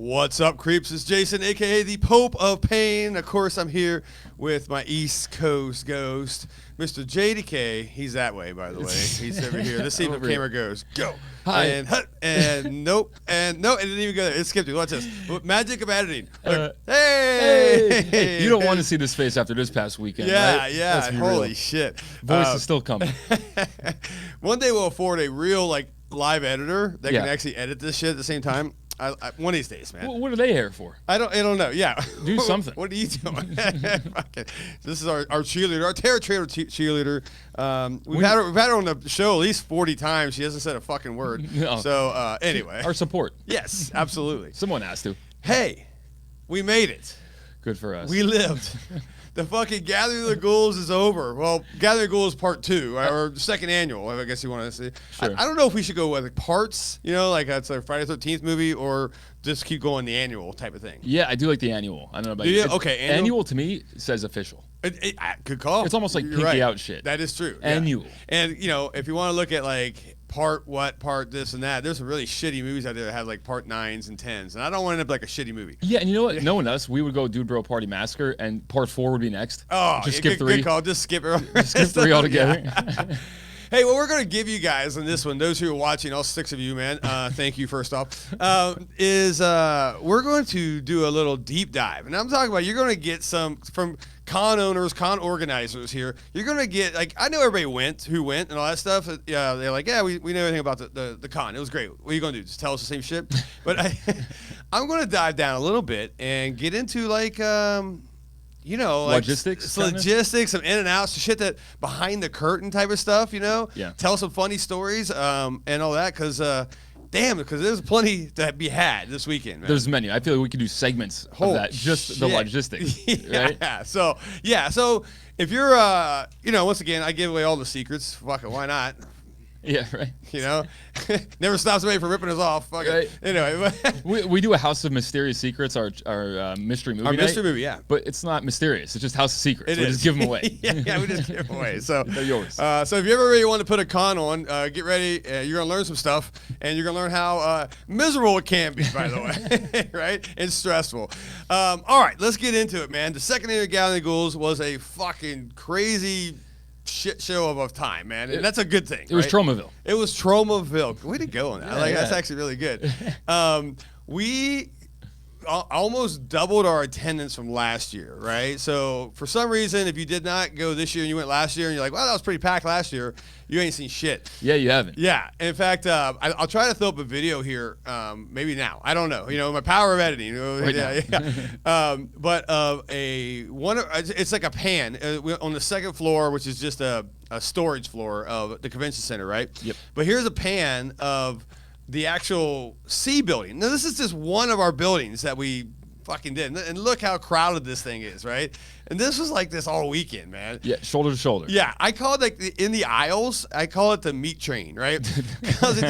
What's up, creeps? It's Jason, a.k.a. the Pope of Pain. Of course, I'm here with my East Coast ghost, Mr. J-Decay. He's that way, by the way. He's over here. Let's see if the camera goes. Go. Hi. And nope. And no, it didn't even go there. It skipped it. Watch this. Magic of editing. Look. Hey! Hey! You don't want to see this face after this past weekend, right? Yeah. Let's be Holy real. shit. Voice is still coming. One day we'll afford a real, live editor that can Yeah. actually edit this shit at the same time. One of these days, man. What are they here for? I don't know. Yeah. Do something. What are you doing? This is our cheerleader, our Terror Trader cheerleader. We've had her on the show at least 40 times. She hasn't said a fucking word. No. So anyway. Our support. Yes, absolutely. Someone has to. Hey, we made it. Good for us. We lived. The fucking Gathering of the Ghouls is over. Well, Gathering of the Ghouls Part 2, or second annual, I guess you want to say. Sure. I don't know if we should go with parts, like it's a Friday the 13th movie, or just keep going the annual type of thing. Yeah, I do like the annual. I don't know about Do you? It's- Okay, Annual to me says official. Good call. It's almost like You're pinky right. out shit. That is true. Annual. Yeah. And, if you want to look at, part this and that, there's some really shitty movies out there that have, part 9s and 10s. And I don't want to end up like a shitty movie. Yeah, and you know what? Knowing us, we would go Dude Bro Party Massacre, and part 4 would be next. Oh, just yeah, skip 3. Good call. Just skip it. Just skip 3 altogether. Yeah. Hey, what we're going to give you guys on this one, those who are watching, all 6 of you, man, thank you first off, is we're going to do a little deep dive. And I'm talking about you're going to get some from con owners, con organizers here. You're going to get, I know everybody who went and all that stuff. Yeah, they're like, yeah, we know everything about the con. It was great. What are you going to do? Just tell us the same shit? But I'm going to dive down a little bit and get into logistics, logistics, some in and outs, shit that behind the curtain type of stuff, Yeah. Tell some funny stories, and all that, because there's plenty to be had this weekend, man. There's many. I feel like we could do segments of that, just the shit. logistics, right? Yeah. So if you're, once again, I give away all the secrets. Fuck it, why not? Yeah, right. Never stops somebody from ripping us off. Fuck it. Right. Anyway, we do a House of Mysterious Secrets, our mystery movie our night, mystery movie, yeah. but it's not mysterious. It's just House of Secrets. We is. just give them away. yeah, we just give them away. So They're yours. So if you ever really want to put a con on, get ready. You're gonna learn some stuff, and you're gonna learn how miserable it can be. By the way, right? It's stressful. All right, let's get into it, man. The second annual Gathering of the Ghouls was a fucking crazy shit show of a time, man, and that's a good thing. It was Tromaville. It was Tromaville. Way to go on that. Yeah, That's yeah. actually really good. We almost doubled our attendance from last year, right? So for some reason, if you did not go this year and you went last year and you're like, well, that was pretty packed last year, you ain't seen shit. Yeah, you haven't. Yeah. In fact, I'll try to throw up a video here, maybe now. I don't know. My power of editing. Right Yeah. But it's like a pan on the second floor, which is just a storage floor of the convention center, right? Yep. But here's a pan of the actual C building. Now, this is just one of our buildings that we fucking did. And look how crowded this thing is, right? And this was like this all weekend, man. Yeah, shoulder to shoulder. Yeah, I call it in the aisles, I call it the meat train, right? Because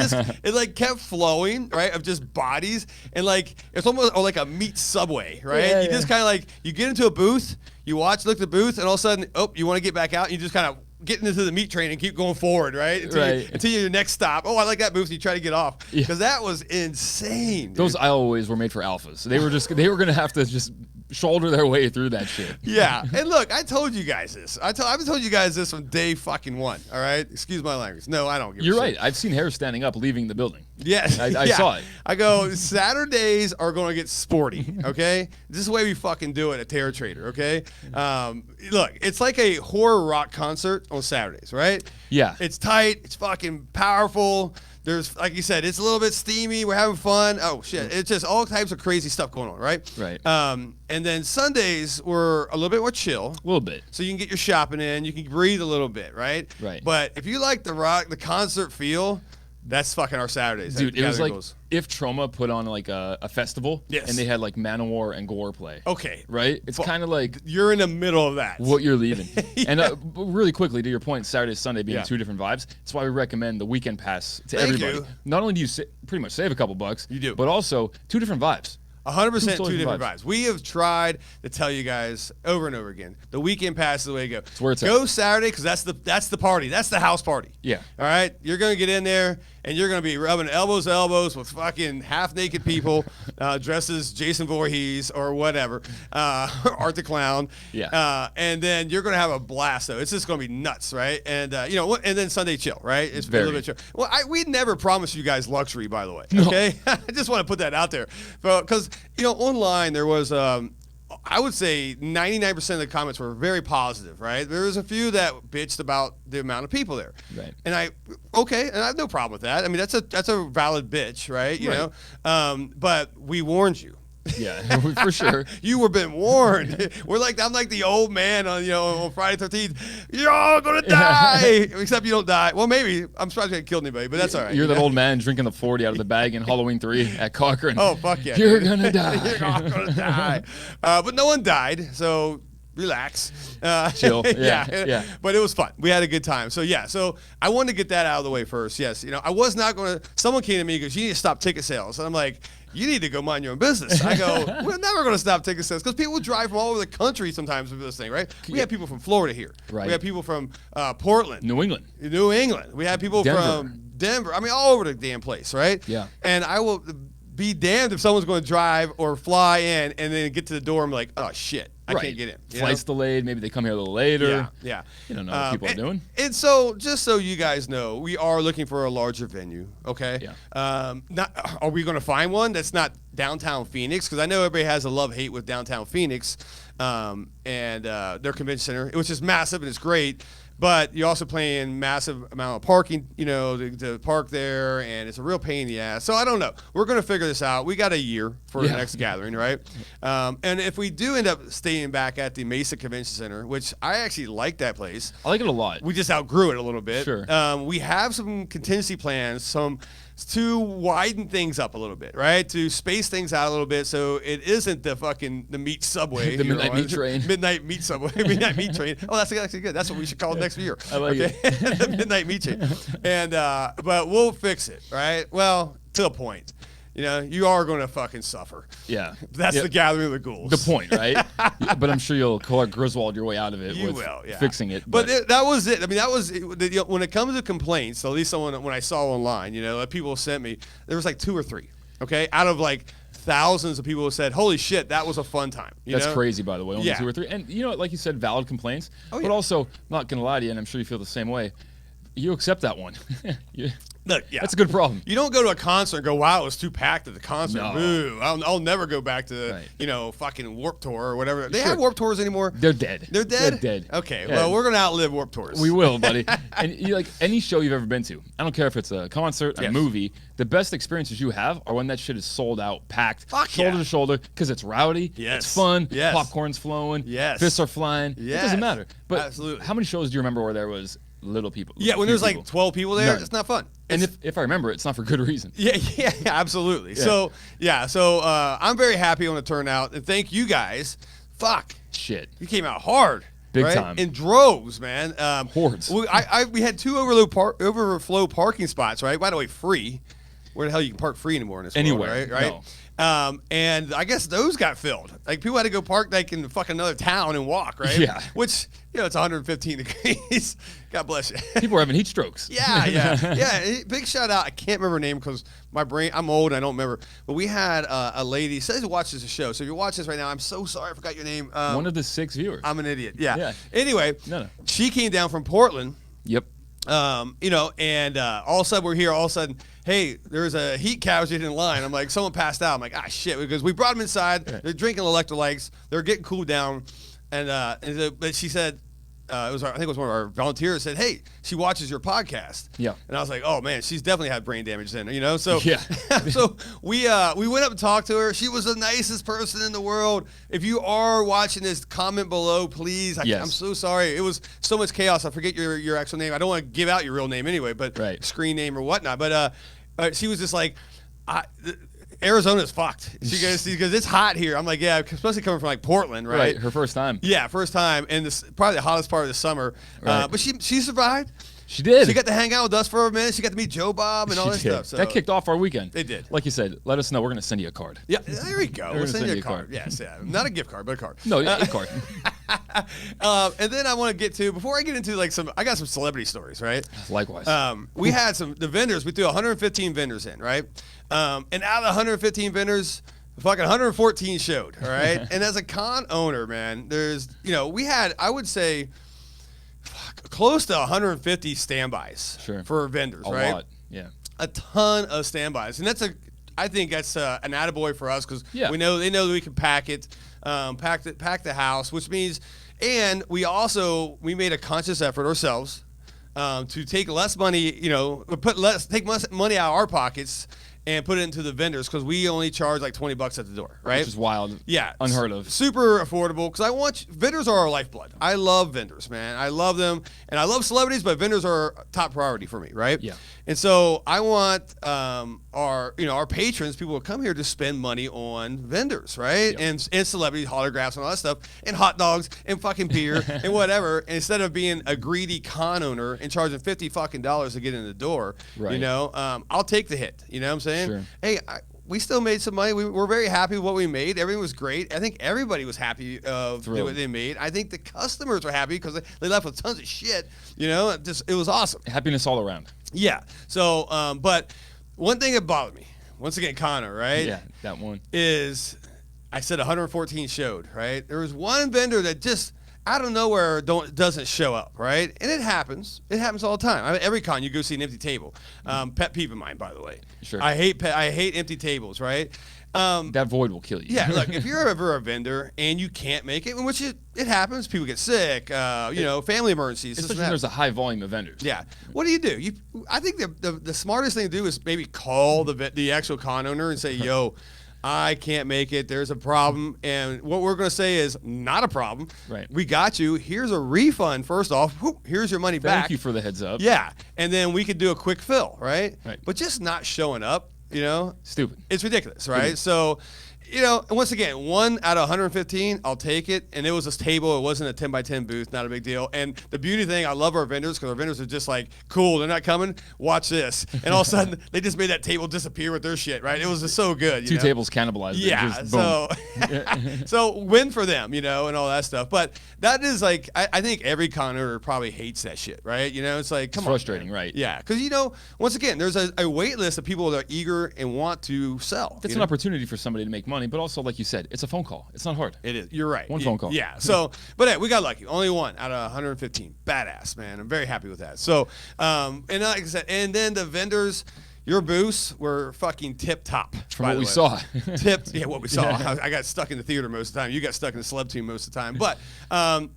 it kept flowing, right, of just bodies. And it's almost like a meat subway, right? Yeah, you just kind of you get into a booth, you look at the booth, and all of a sudden, you want to get back out, and you just kind of get into the meat train and keep going forward, right? Until your next stop. Oh, I like that booth. And you try to get off because that was insane. Dude. Those aisleways were made for alphas. They were gonna have to just shoulder their way through that shit. Yeah, and look, I told you guys this. I've told you guys this from day fucking one. All right, excuse my language. No, I don't give. You're a right. shit. I've seen hair standing up leaving the building. Yes, I saw it. I go, Saturdays are going to get sporty, okay? This is the way we fucking do it at Terror Trader, okay? Look, it's like a horror rock concert on Saturdays, right? Yeah. It's tight. It's fucking powerful. There's, like you said, it's a little bit steamy. We're having fun. Oh, shit. It's just all types of crazy stuff going on, right? Right. And then Sundays were a little bit more chill. A little bit. So you can get your shopping in. You can breathe a little bit, right? Right. But if you like the concert feel, that's fucking our Saturdays. Dude, it was like Ghouls. if Trauma put on a festival Yes. and they had Manowar and Gore play. Okay. Right? It's kind of like you're in the middle of that. what you're leaving. Yeah. And really quickly, to your point, Saturday, Sunday being Yeah. two different vibes. That's why we recommend the weekend pass to Thank everybody. you. Not only do you pretty much save a couple bucks, You do. but also two different vibes. 100% Two two different vibes. We have tried to tell you guys over and over again. The weekend pass is the way to go. It's where it's go at. Saturday because that's the party. That's the house party. Yeah. All right. You're gonna get in there and you're going to be rubbing elbows to elbows with fucking half-naked people dressed as Jason Voorhees or whatever, Art the Clown. Yeah. And then you're going to have a blast, though. It's just going to be nuts, right? And, and then Sunday chill, right? It's a little bit chill. Well, we never promised you guys luxury, by the way, okay? No. I just want to put that out there. Because, online there was... I would say 99% of the comments were very positive, right? There was a few that bitched about the amount of people there. Right. And I have no problem with that. I mean, that's a valid bitch, right? You know? But we warned you. Yeah, for sure. You were been warned. I'm like the old man on Friday 13th. You're all gonna die, except you don't die. Well, maybe I'm surprised you haven't killed anybody, but that's all right. You're that old man drinking the 40 out of the bag in Halloween 3 at Cochrane. Oh fuck yeah! You're gonna die. You're all gonna die. But no one died, so relax. Chill. Yeah. But it was fun. We had a good time. So yeah. So I wanted to get that out of the way first. Yes. I was not going to. Someone came to me and goes, "You need to stop ticket sales," and I'm like, you need to go mind your own business. I go, we're never going to stop ticket sales because people drive from all over the country sometimes for this thing, right? We have people from Florida here. Right. We have people from Portland. New England. We have people from Denver. I mean, all over the damn place, right? Yeah. And I will be damned if someone's going to drive or fly in and then get to the door and be like, oh, shit, I can't get in. Flight's delayed. Maybe they come here a little later. Yeah. You don't know what people are doing. And so, just so you guys know, we are looking for a larger venue, okay? Yeah. Are we going to find one that's not downtown Phoenix? Because I know everybody has a love-hate with downtown Phoenix and their convention center, which is massive and it's great. But you're also paying massive amount of parking, to park there, and it's a real pain in the ass. So I don't know. We're going to figure this out. We got a year for the next gathering, right? And if we do end up staying back at the Mesa Convention Center, which I actually like that place. I like it a lot. We just outgrew it a little bit. Sure. We have some contingency plans, to widen things up a little bit, right? To space things out a little bit so it isn't the meat subway. The midnight meat train. Midnight meat subway. Midnight meat train. Oh, that's actually good. That's what we should call it next year. I like it. The midnight meat train. And but we'll fix it, right? Well, to a point. You are going to fucking suffer. Yeah. That's the gathering of the ghouls. The point, right? But I'm sure you'll Clark Griswold your way out of it fixing it. But that was it. I mean, that was when it comes to complaints, at least when I saw online, that people sent me, there was like 2 or 3, okay? Out of like thousands of people who said, holy shit, that was a fun time. That's crazy, by the way. Only 2 or 3. And, like you said, valid complaints. But also, I'm not going to lie to you, and I'm sure you feel the same way. You accept that one. Look, that's a good problem. You don't go to a concert and go, wow, it was too packed at the concert. No. Boo. I'll never go back to, fucking Warped Tour or whatever. They have Warped Tours anymore? They're dead. They're dead? They're dead. Okay, well, we're going to outlive Warped Tours. We will, buddy. And like any show you've ever been to, I don't care if it's a concert, a movie, the best experiences you have are when that shit is sold out, packed, shoulder to shoulder, because it's rowdy, it's fun, popcorn's flowing, fists are flying. It doesn't matter. But absolutely. How many shows do you remember where there was little people? Yeah, when there's like 12 people there, it's not fun. And if I remember, it's not for good reason. Yeah, absolutely. Yeah. So I'm very happy on the turnout, and thank you guys. Fuck. Shit. You came out hard. Big time. In droves, man. Hordes. We had 2 overflow parking spots, right? By the way, free. Where the hell you can park free anymore in this Anywhere, world, right? No. And I guess those got filled. Like, people had to go park like in fucking another town and walk, right? Yeah. Which, it's 115 degrees. God bless you. People are having heat strokes. Yeah. Big shout out. I can't remember her name because my brain, I'm old and I don't remember. But we had a lady, says who watches the show. So if you're watching this right now, I'm so sorry I forgot your name. One of the 6 viewers. I'm an idiot. Yeah. Anyway, no. She came down from Portland. Yep. And all of a sudden we're here. All of a sudden, hey, there's a heat casualty in line. I'm like, someone passed out. I'm like, shit, because we brought them inside. They're drinking electrolytes. They're getting cooled down. But she said, I think it was one of our volunteers said, hey, she watches your podcast. Yeah. And I was like, oh man, she's definitely had brain damage then, So yeah. So we went up and talked to her. She was the nicest person in the world. If you are watching this, comment below, please. I'm so sorry. It was so much chaos. I forget your actual name. I don't want to give out your real name anyway, but screen name or whatnot. But she was just like, Arizona's fucked. She goes, it's hot here. I'm like, yeah, especially coming from like Portland, right? Right, her first time. Yeah, first time, and this probably the hottest part of the summer. Right. But she survived. She did. She got to hang out with us for a minute. She got to meet Joe Bob and all that stuff. So that kicked off our weekend. It did. Like you said, let us know. We're going to send you a card. Yeah, there we go. We'll send you a card. Yes, not a gift card, but a card. No, a card. And then I want to get to, before I get into like I got some celebrity stories, right? Likewise. We had the vendors, we threw 115 vendors in, right? And out of the 115 vendors, fucking 114 showed, all right? And as a con owner, man, there's, we had, I would say, close to 150 standbys for vendors, right? A lot, yeah. A ton of standbys. And I think that's an attaboy for us because they know that we can pack it, pack the house, which means, and we made a conscious effort ourselves to take less money, take less money out of our pockets and put it into the vendors because we only charge like $20 at the door, right? Which is wild. Yeah. Unheard of. Super affordable because vendors are our lifeblood. I love vendors, man. I love them. And I love celebrities, but vendors are top priority for me, right? Yeah. And so I want our patrons, people who come here to spend money on vendors, right? Yep. And celebrity autographs and all that stuff, and hot dogs and fucking beer and whatever. And instead of being a greedy con owner and charging $50 to get in the door, I'll take the hit. You know what I'm saying? Sure. Hey, we still made some money. We're very happy with what we made. Everything was great. I think everybody was happy with what they made. I think the customers were happy because they left with tons of shit. It was awesome. Happiness all around. Yeah. So, but one thing that bothered me, once again, Connor, right? Yeah, that one. Is I said 114 showed, right? There was one vendor that just out of nowhere doesn't show up, right? And it happens. It happens all the time. I mean, every con you go see an empty table. Pet peeve of mine, by the way. Sure. I hate empty tables, right? That void will kill you. Yeah, look, if you're ever a vendor and you can't make it, which it happens, people get sick, family emergencies. Especially when there's a high volume of vendors. Yeah. What do? I think the smartest thing to do is maybe call the actual con owner and say, yo, I can't make it. There's a problem. And what we're going to say is not a problem. Right. We got you. Here's a refund, first off. Here's your money back. Thank you for the heads up. Yeah. And then we could do a quick fill, right? Right. But just not showing up, Stupid. It's ridiculous, right? So, once again, 1 out of 115, I'll take it. And it was this table. It wasn't a 10 by 10 booth. Not a big deal. And the beauty thing, I love our vendors because our vendors are just like, cool, they're not coming. Watch this. And all of a sudden, they just made that table disappear with their shit, right? It was just so good. Two tables cannibalized. Yeah. Just So win for them, and all that stuff. But that is like, I think every con owner probably hates that shit, right? It's like, come on. Frustrating, right? Yeah. Because, once again, there's a wait list of people that are eager and want to sell. It's an opportunity for somebody to make money, but also, like you said, it's a phone call. It's not hard. It is. You're right. One phone call. Yeah. So, but hey, we got lucky. Only 1 out of 115. Badass, man. I'm very happy with that. So, and like I said, and then the vendors, your booths were fucking tip top. From what we saw. Tipped. Yeah, what we saw. I got stuck in the theater most of the time. You got stuck in the celeb team most of the time. But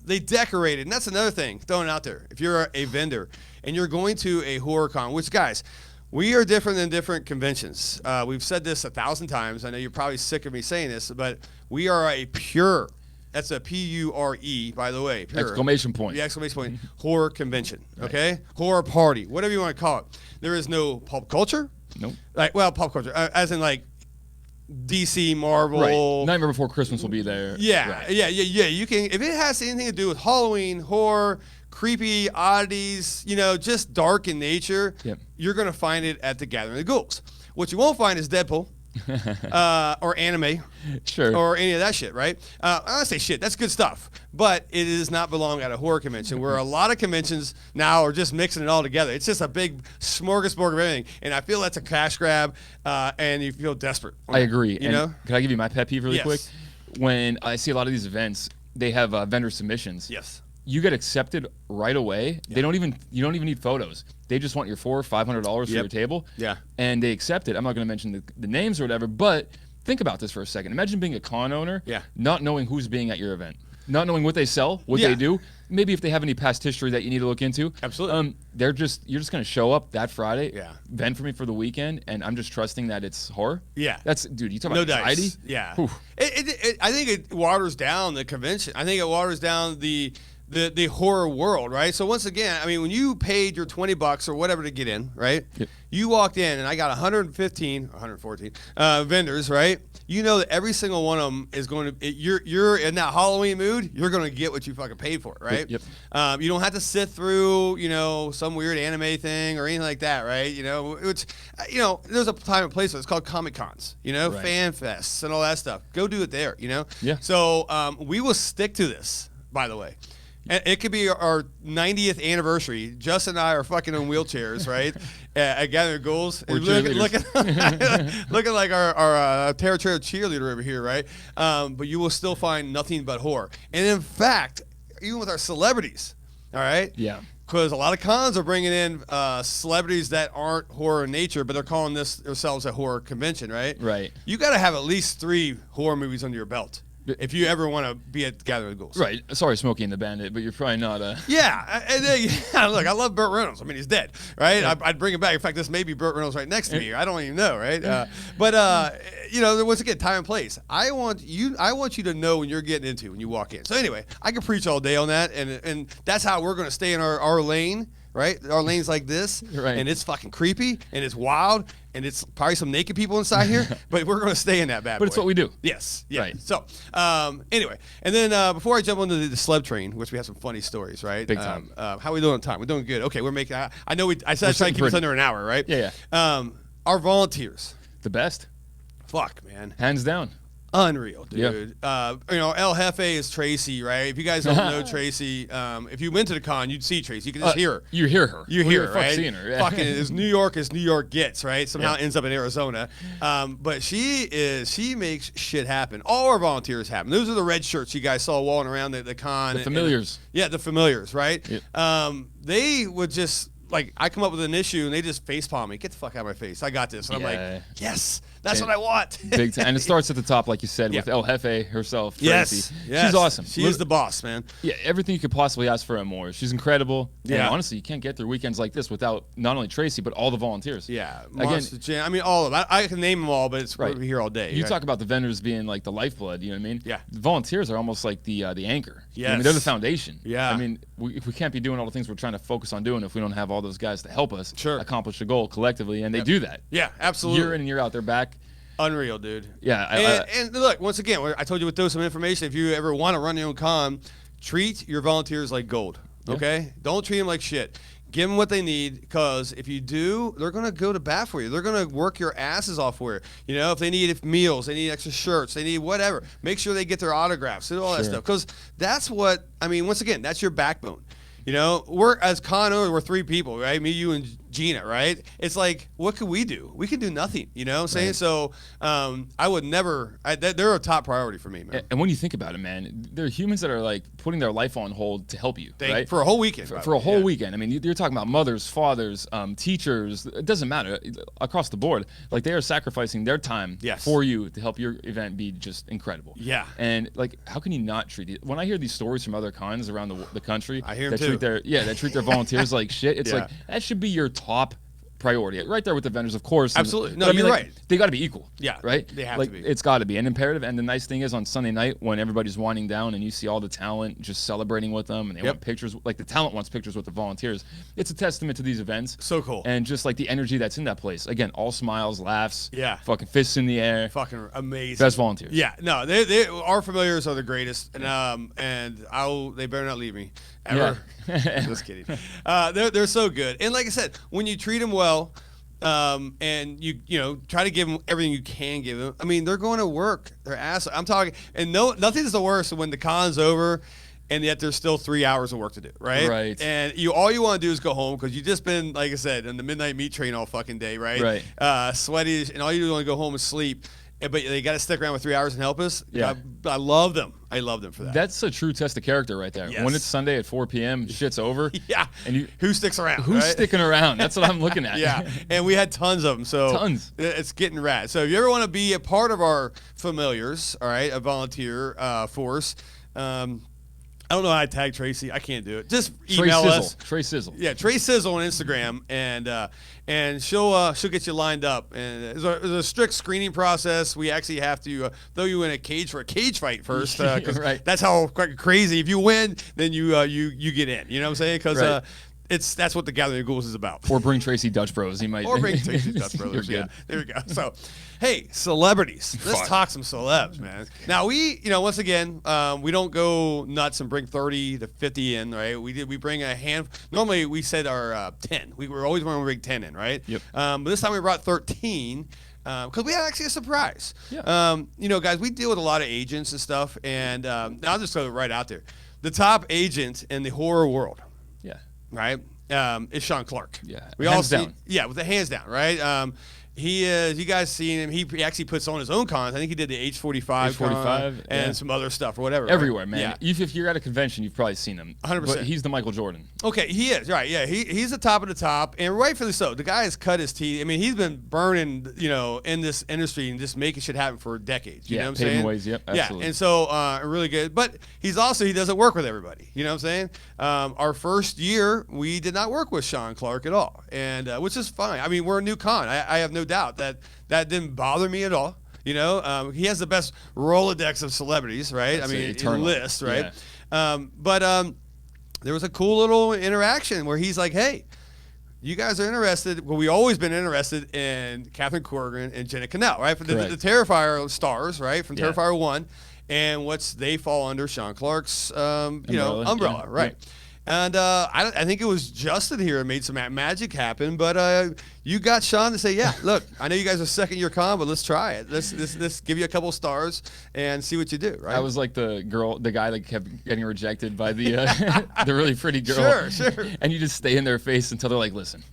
they decorated, and that's another thing, throwing it out there. If you're a vendor and you're going to a horror con, which, guys, we are different than different conventions. We've said this 1,000 times. I know you're probably sick of me saying this, but we are a pure, that's a P-U-R-E, by the way. Pure, exclamation point. The exclamation point. Horror convention, okay? Right. Horror party, whatever you want to call it. There is no pop culture. Nope. Pop culture, as in like DC, Marvel. Right. Nightmare Before Christmas will be there. Yeah, right. yeah. You can, if it has anything to do with Halloween, horror, creepy oddities, just dark in nature, you're going to find it at the Gathering of the Ghouls. What you won't find is Deadpool or anime or any of that shit, right? I say shit, that's good stuff, but it does not belong at a horror convention where a lot of conventions now are just mixing it all together. It's just a big smorgasbord of everything, and I feel that's a cash grab, and you feel desperate. I agree. Can I give you my pet peeve really quick? When I see a lot of these events, they have vendor submissions. Yes. You get accepted right away. You don't even need photos. They just want your $400 or $500 for your table. Yeah. And they accept it. I'm not going to mention the names or whatever, but think about this for a second. Imagine being a con owner, not knowing who's being at your event, not knowing what they sell, what they do. Maybe if they have any past history that you need to look into. Absolutely. You're just going to show up that Friday, vent for me for the weekend, and I'm just trusting that it's horror. Yeah. Dude, you talk about anxiety? Dice. Yeah. I think it waters down the convention. I think it waters down the horror world, right? So once again, I mean, when you paid your $20 or whatever to get in, right? Yep. You walked in, and I got 114 vendors, right? You know that every single one of them is going to. You're in that Halloween mood. You're going to get what you fucking paid for, right? Yep. You don't have to sit through, some weird anime thing or anything like that, right? There's a time and place. It's called Comic Cons, fan fests and all that stuff. Go do it there, Yeah. So we will stick to this. by the way. And it could be our 90th anniversary. Justin and I are fucking in wheelchairs, right? At Gathering Ghouls. Looking like our territorial cheerleader over here, right? But you will still find nothing but horror. And in fact, even with our celebrities, all right? Yeah. Because a lot of cons are bringing in celebrities that aren't horror in nature, but they're calling themselves a horror convention, right? Right. You got to have at least 3 horror movies under your belt if you ever want to be at Gathering Ghouls. Right. Sorry, Smokey and the Bandit, but you're probably not Yeah. Look, I love Burt Reynolds. I mean, he's dead, right? Yeah. I'd bring him back. In fact, this may be Burt Reynolds right next to me. I don't even know, right? But once again, time and place. I want you to know when you're getting into when you walk in. So anyway, I can preach all day on that, and that's how we're going to stay in our lane. Right? Our lane's like this, right. And it's fucking creepy, and it's wild, and it's probably some naked people inside here, but we're going to stay in that bad boy. But it's what we do. Yes. Yeah. Right. So, anyway, and then before I jump into the celeb train, which we have some funny stories, right? Big time. How are we doing on time? We're doing good. Okay, we're making. I know I said I'd try to keep us under an hour, right? Yeah. Our volunteers. The best. Fuck, man. Hands down. Unreal, dude. Yeah. El Jefe is Tracy, right? If you guys don't know Tracy, if you went to the con, you'd see Tracy. You can just hear her. You hear her. You hear her, right? Seeing her. Yeah. Fucking as New York gets, right? Somehow ends up in Arizona. But she makes shit happen. All our volunteers happen. Those are the red shirts you guys saw walking around the con. The familiars. The familiars, right? Yep. They would just, like, I come up with an issue and they just facepalm me. Get the fuck out of my face. I got this. And I'm like, yes. That's what I want. Big time. And it starts at the top, like you said, with El Jefe herself, Tracy. Yes. She's awesome. She is the boss, man. Yeah, everything you could possibly ask for and more. She's incredible. Yeah. And honestly, you can't get through weekends like this without not only Tracy, but all the volunteers. Yeah. Again, I mean, all of them. I can name them all, but it's we're here all day. You talk about the vendors being like the lifeblood, you know what I mean? Yeah. The volunteers are almost like the anchor. Yes. I mean, they're the foundation. Yeah. I mean, we can't be doing all the things we're trying to focus on doing if we don't have all those guys to help us accomplish a goal collectively, and they do that. Yeah, absolutely. Year in and year out, they're back. Unreal, dude. Yeah. And look, once again, I told you with those some information. If you ever want to run your own con, treat your volunteers like gold, okay? Don't treat them like shit. Give them what they need, because if you do, they're going to go to bat for you. They're going to work your asses off for you. You know, if they need meals, they need extra shirts, they need whatever. Make sure they get their autographs and all that stuff, because that's what, I mean, once again, that's your backbone. You know, we're, as con owners, we're 3 people, right? Me, you, and Gina, right? It's like, what could we do? We can do nothing, you know what I'm saying? Right. So I would never, they're a top priority for me, man. And when you think about it, man, there are humans that are like putting their life on hold to help you, right? For a whole weekend. For a whole weekend. I mean, you're talking about mothers, fathers, teachers, it doesn't matter, across the board. Like, they are sacrificing their time for you to help your event be just incredible. Yeah. And like, how can you not treat it? When I hear these stories from other cons around the country, I hear them too. That treat their volunteers like shit, it's like, that should be your top priority, right there with the vendors, of course. Absolutely. No, I mean, you're like, right. They got to be equal. Yeah. Right? They have to be. It's got to be an imperative. And the nice thing is, on Sunday night, when everybody's winding down and you see all the talent just celebrating with them, and they want pictures, like the talent wants pictures with the volunteers, it's a testament to these events. So cool. And just like the energy that's in that place. Again, all smiles, laughs, fucking fists in the air. Fucking amazing. Best volunteers. Yeah. No, our familiars are the greatest, and they better not leave me. Ever. Yeah. Just kidding. They're so good. And like I said, when you treat them well, and you know, try to give them everything you can give them. I mean, they're going to work their ass. I'm talking, and nothing's the worst when the con's over, and yet there's still 3 hours of work to do, right? Right. And all you want to do is go home, because you've just been, like I said, in the midnight meat train all fucking day, right? Right. Sweaty, and all you do is want to go home and sleep. But they got to stick around for 3 hours and help us. Yeah. I love them. I love them for that. That's a true test of character right there. Yes. When it's Sunday at 4 p.m., shit's over. Yeah. And who sticks around? Who's sticking around? That's what I'm looking at. Yeah. And we had tons of them. So tons. It's getting rad. So if you ever want to be a part of our familiars, all right, a volunteer force, I don't know how I tag Tracy. I can't do it. Just email us. Trey Sizzle. Yeah, Trey Sizzle on Instagram, and she'll get you lined up. And there's a strict screening process. We actually have to throw you in a cage for a cage fight first, because that's how crazy. If you win, then you get in. You know what I'm saying? Because that's what the Gathering of Ghouls is about. Or bring Tracy Dutch Bros. He might. Or bring Tracy Dutch Bros. Yeah, there we go. So, hey, celebrities. Let's talk some celebs, man. Now once again, we don't go nuts and bring 30 to 50 in, right? We bring a hand. Normally we said our 10. We were always going to bring 10 in, right? Yep. But this time we brought 13. Because we had actually a surprise. Yeah. Guys, we deal with a lot of agents and stuff, and I'll just throw it right out there. the top agent in the horror world. Yeah. Right. Is Sean Clark. Yeah. We hands all see, down. Yeah, with the hands down. Right. He is. You guys seen him? He actually puts on his own cons. I think he did the H45 con and some other stuff or whatever. Everywhere, right? man. Yeah. If you're at a convention, you've probably seen him. 100%. But he's the Michael Jordan. Okay, he is right. Yeah, he's the top of the top, and rightfully so. The guy has cut his teeth. I mean, he's been burning, in this industry and just making shit happen for decades. You know what I'm saying? Paving ways. Yep. Absolutely. Yeah, and so really good. But he doesn't work with everybody. You know what I'm saying? Our first year, we did not work with Sean Clark at all, and which is fine. I mean, we're a new con. I have no doubt that didn't bother me at all. He has the best Rolodex of celebrities, right? That's list, right? Yeah. But there was a cool little interaction where he's like, hey, you guys are interested. Well, we've always been interested in Catherine Corrigan and Jenna Cannell, right? For the Terrifier stars, right? From Terrifier 1. And they fall under Sean Clark's, umbrella, right? Yeah. And I think it was Justin here that made some magic happen. But you got Sean to say, yeah, look, I know you guys are second-year con, but let's try it. Let's give you a couple stars and see what you do, right? I was like the guy that kept getting rejected by the the really pretty girl. Sure. And you just stay in their face until they're like, listen.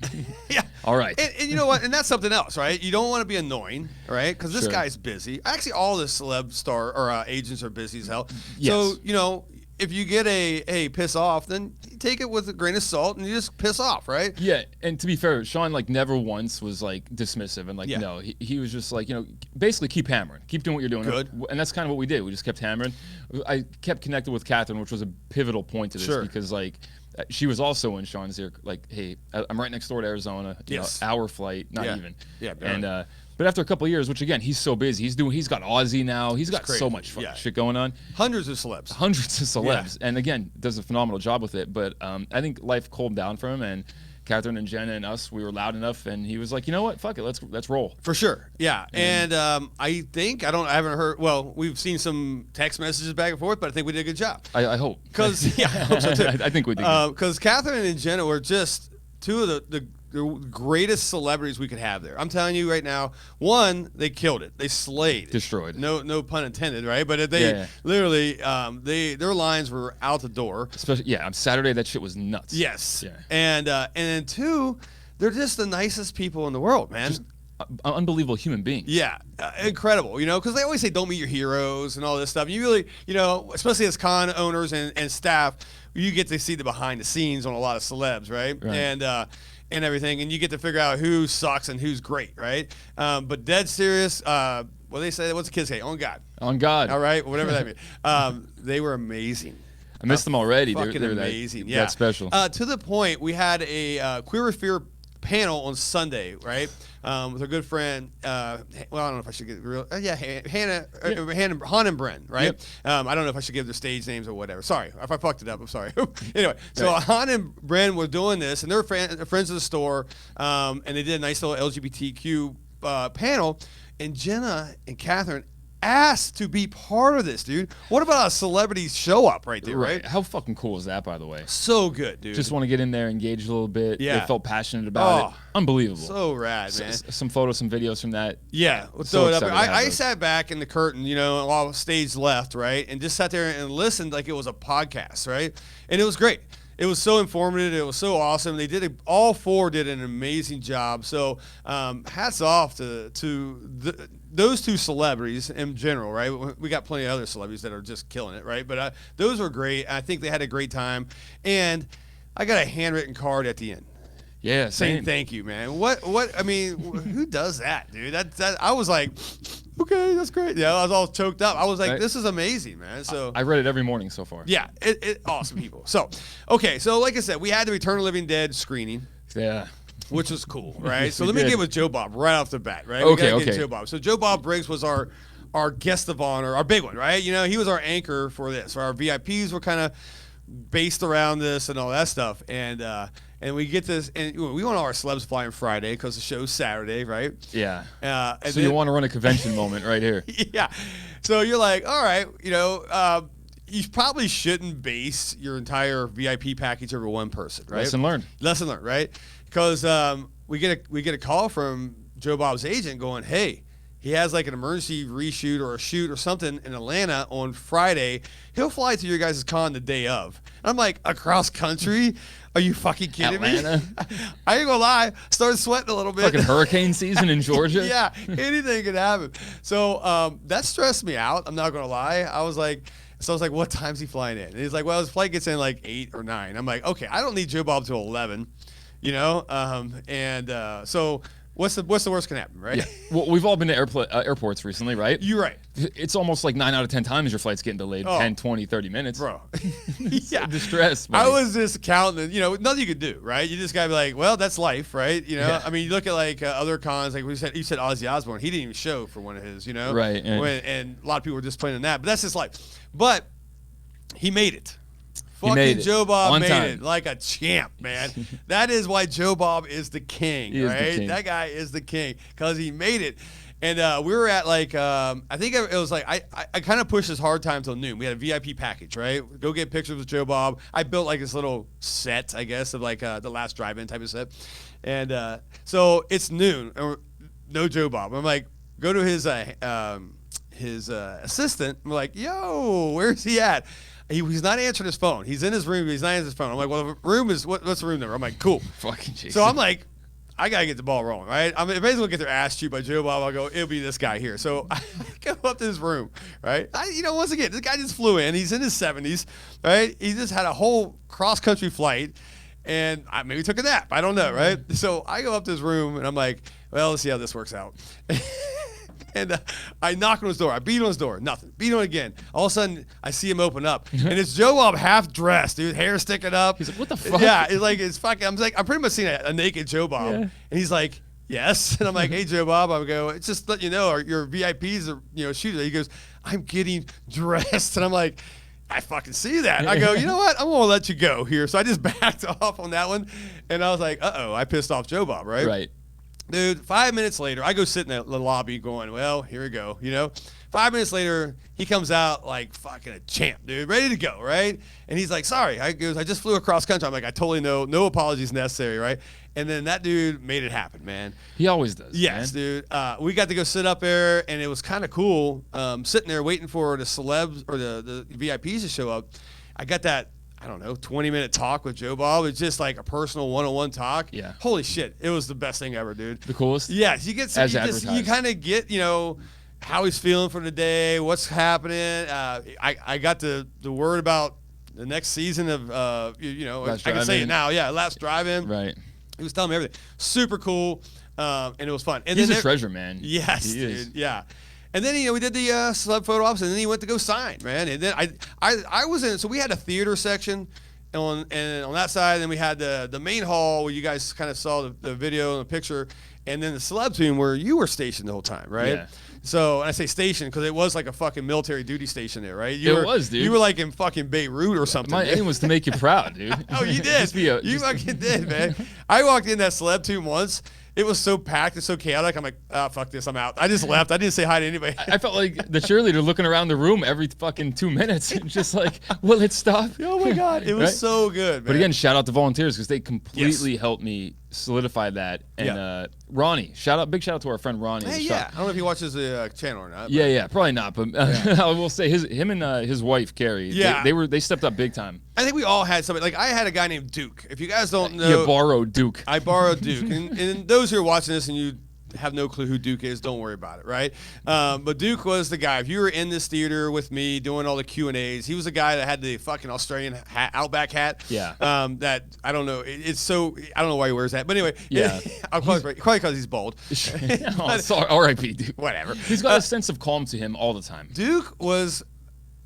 Yeah. All right. And you know what? And that's something else, right? You don't want to be annoying, right? Because this guy's busy. Actually, all the celeb agents are busy as hell. Yes. So, if you get a piss off, then you take it with a grain of salt and you just piss off, right? Yeah, and to be fair, Sean never once was dismissive and no, he was just basically keep hammering, keep doing what you're doing. Good. And that's kind of what we did. We just kept hammering. I kept connected with Catherine, which was a pivotal point to this because she was also in Sean's ear, hey, I'm right next door to Arizona, hour flight, not even. Yeah, and but after a couple of years, which again, he's so busy, he's got Aussie now, he's got so much shit going on. Hundreds of celebs. And again, does a phenomenal job with it. But I think life calmed down for him, and Catherine and Jenna and us, we were loud enough, and he was like, you know what, fuck it, let's roll. For sure, yeah. And I haven't heard. Well, we've seen some text messages back and forth, but I think we did a good job. I hope. Because I hope so too. I think we did. Because Catherine and Jenna were just two of the greatest celebrities we could have there. I'm telling you right now, one, they killed it. They slayed. Destroyed. No pun intended, right? But they literally, their lines were out the door. Especially, on Saturday, that shit was nuts. Yes. Yeah. And then two, they're just the nicest people in the world, man. Just unbelievable human beings. Yeah, incredible, because they always say don't meet your heroes and all this stuff. You really, especially as con owners and staff, you get to see the behind the scenes on a lot of celebs, right? And everything, and you get to figure out who sucks and who's great, right? But dead serious, they say, what's the kids say? On God. On God. All right, whatever that means. They were amazing. I missed them already. Fucking amazing. That special. To the point, we had a Queer Fear panel on Sunday, right? With our good friend, I don't know if I should get real. Hannah Han and Bren, right? Yep. I don't know if I should give their stage names or whatever. Sorry if I fucked it up. I'm sorry. Anyway, so Han and Bren were doing this, and they're friends of the store, and they did a nice little LGBTQ panel, and Jenna and Catherine asked to be part of this, dude. What about a celebrity show up right there, right? How fucking cool is that, by the way? So good, dude. Just want to get in there, engage a little bit. Yeah. They felt passionate about it. Unbelievable. So rad, man. Some photos, some videos from that. Yeah. We'll throw it up. I sat back in the curtain, while stage left, right? And just sat there and listened like it was a podcast, right? And it was great. It was so informative. It was so awesome. All four did an amazing job. So hats off to those two celebrities in general, right? We got plenty of other celebrities that are just killing it, right? But those were great. I think they had a great time. And I got a handwritten card at the end. Yeah, saying thank you, man. I mean, who does that, dude? That I was like, okay, that's great. Yeah, I was all choked up. I was like, this is amazing, man. So I read it every morning so far. Yeah, it awesome people. So, okay, so like I said, we had the Return of the Living Dead screening. Yeah. Which was cool, right? So let me get with Joe Bob right off the bat, right? Okay. Joe Bob. So Joe Bob Briggs was our guest of honor, our big one, right? He was our anchor for this. Our VIPs were kind of based around this and all that stuff, and we get this, and we want all our celebs flying Friday because the show's Saturday, right? Yeah. So you want to run a convention moment right here. Yeah. So you're like, all right, you probably shouldn't base your entire VIP package over one person, right? Lesson learned, right? Because we get a call from Joe Bob's agent going, hey, he has like an emergency reshoot or a shoot or something in Atlanta on Friday. He'll fly to your guys' con the day of. And I'm like, across country? Are you fucking kidding Atlanta? me? I ain't gonna lie, started sweating a little bit. Fucking hurricane season in Georgia? Yeah, anything could happen. So that stressed me out. I'm not gonna lie. I was like, what time's he flying in? And he's like, well, his flight gets in like 8 or 9. I'm like, okay, I don't need Joe Bob till 11, you know? So what's the worst can happen, right? Yeah. Well, we've all been to airports recently, right? You're right. It's almost like 9 out of 10 times your flight's getting delayed 10, 20, 30 minutes. Bro. Yeah. The stress, man. I was just counting, nothing you could do, right? You just got to be like, well, that's life, right? I mean, you look at like other cons, like you said Ozzy Osbourne. He didn't even show for one of his, Right. And a lot of people were disappointed in that, but that's his life. But he made it. Fucking Joe Bob made time. it like a champ, man. That is why Joe Bob is the king, right? That guy is the king because he made it. And we were at like, I think it was like, I kind of pushed this hard time till noon. We had a VIP package, right? Go get pictures with Joe Bob. I built like this little set, I guess, of like the last drive-in type of set. And so it's noon, and no Joe Bob. I'm like, go to his assistant. I'm like, yo, where's he at? He's not answering his phone. He's in his room. He's not answering his phone. I'm like, well, the room is what's the room number? I'm like, cool. Fucking Jesus. So I'm like, I gotta get the ball rolling, right? I'm basically gonna get their ass chewed by Joe Bob. I'll go, it'll be this guy here. So I go up to his room, right? Once again, this guy just flew in. He's in his 70s, right? He just had a whole cross country flight, and I maybe took a nap. I don't know, right? So I go up to his room, and I'm like, well, let's see how this works out. And I knock on his door. I beat on his door. Nothing. Beat on it again. All of a sudden, I see him open up. And it's Joe Bob half dressed, dude. Hair sticking up. He's like, what the fuck? Yeah, it's fucking. I'm pretty much seeing a naked Joe Bob. Yeah. And he's like, yes. And I'm like, hey, Joe Bob. I go, it's just let you know, your VIPs are shooting. He goes, I'm getting dressed. And I'm like, I fucking see that. I go, you know what? I'm going to let you go here. So I just backed off on that one. And I was like, uh-oh, I pissed off Joe Bob, right? Right. Dude, 5 minutes later, I go sit in the lobby going, well, here we go, 5 minutes later, he comes out like fucking a champ, dude, ready to go, right? And he's like, sorry. I just flew across country. I'm like, I totally know, no apologies necessary, right? And then that dude made it happen, man. He always does. Yes, man. Dude. We got to go sit up there, and it was kind of cool sitting there waiting for the celebs or the VIPs to show up. I got that, I don't know, 20-minute talk with Joe Bob. It's just like a personal one-on-one talk. Yeah. Holy shit. It was the best thing ever, dude. The coolest? Yes. You get some, you kind of get, how he's feeling for the day, what's happening. I got the word about the next season of, I can say it now. Yeah, Last Drive-In. Right. He was telling me everything. Super cool, and it was fun. And he's a treasure, man. Yes, he dude. Is. Yeah. And then we did the celeb photo ops, and then he went to go sign, man. And then I was in. So we had a theater section, on that side, and then we had the main hall where you guys kind of saw the video and the picture, and then the celeb team where you were stationed the whole time, right? Yeah. So and I say station because it was like a fucking military duty station there, right? It was, dude. You were like in fucking Beirut or something. My aim was to make you proud, dude. Oh, you did. You fucking did, man. I walked in that celeb team once. It was so packed and so chaotic. I'm like, fuck this. I'm out. I just left. I didn't say hi to anybody. I felt like the cheerleader looking around the room every fucking 2 minutes. Just like, will it stop? Oh, my God. It was so good, man. But again, shout out to volunteers because they completely helped me solidify that. And Ronnie, big shout out to our friend Ronnie. Hey, yeah. I don't know if he watches the channel or not. Yeah, probably not. But I will say him and his wife, Carrie, they stepped up big time. I think we all had somebody. Like, I had a guy named Duke. If you guys don't know. You borrowed Duke. I borrowed Duke. and those who are watching this and you have no clue who Duke is, don't worry about it, right? But Duke was the guy. If you were in this theater with me doing all the Q&As, he was the guy that had the fucking Australian Outback hat. Yeah. That, I don't know, it's so, I don't know why he wears that. But anyway, probably because he's bald. Oh, sorry, R.I.P. Duke. Whatever. He's got a sense of calm to him all the time. Duke was...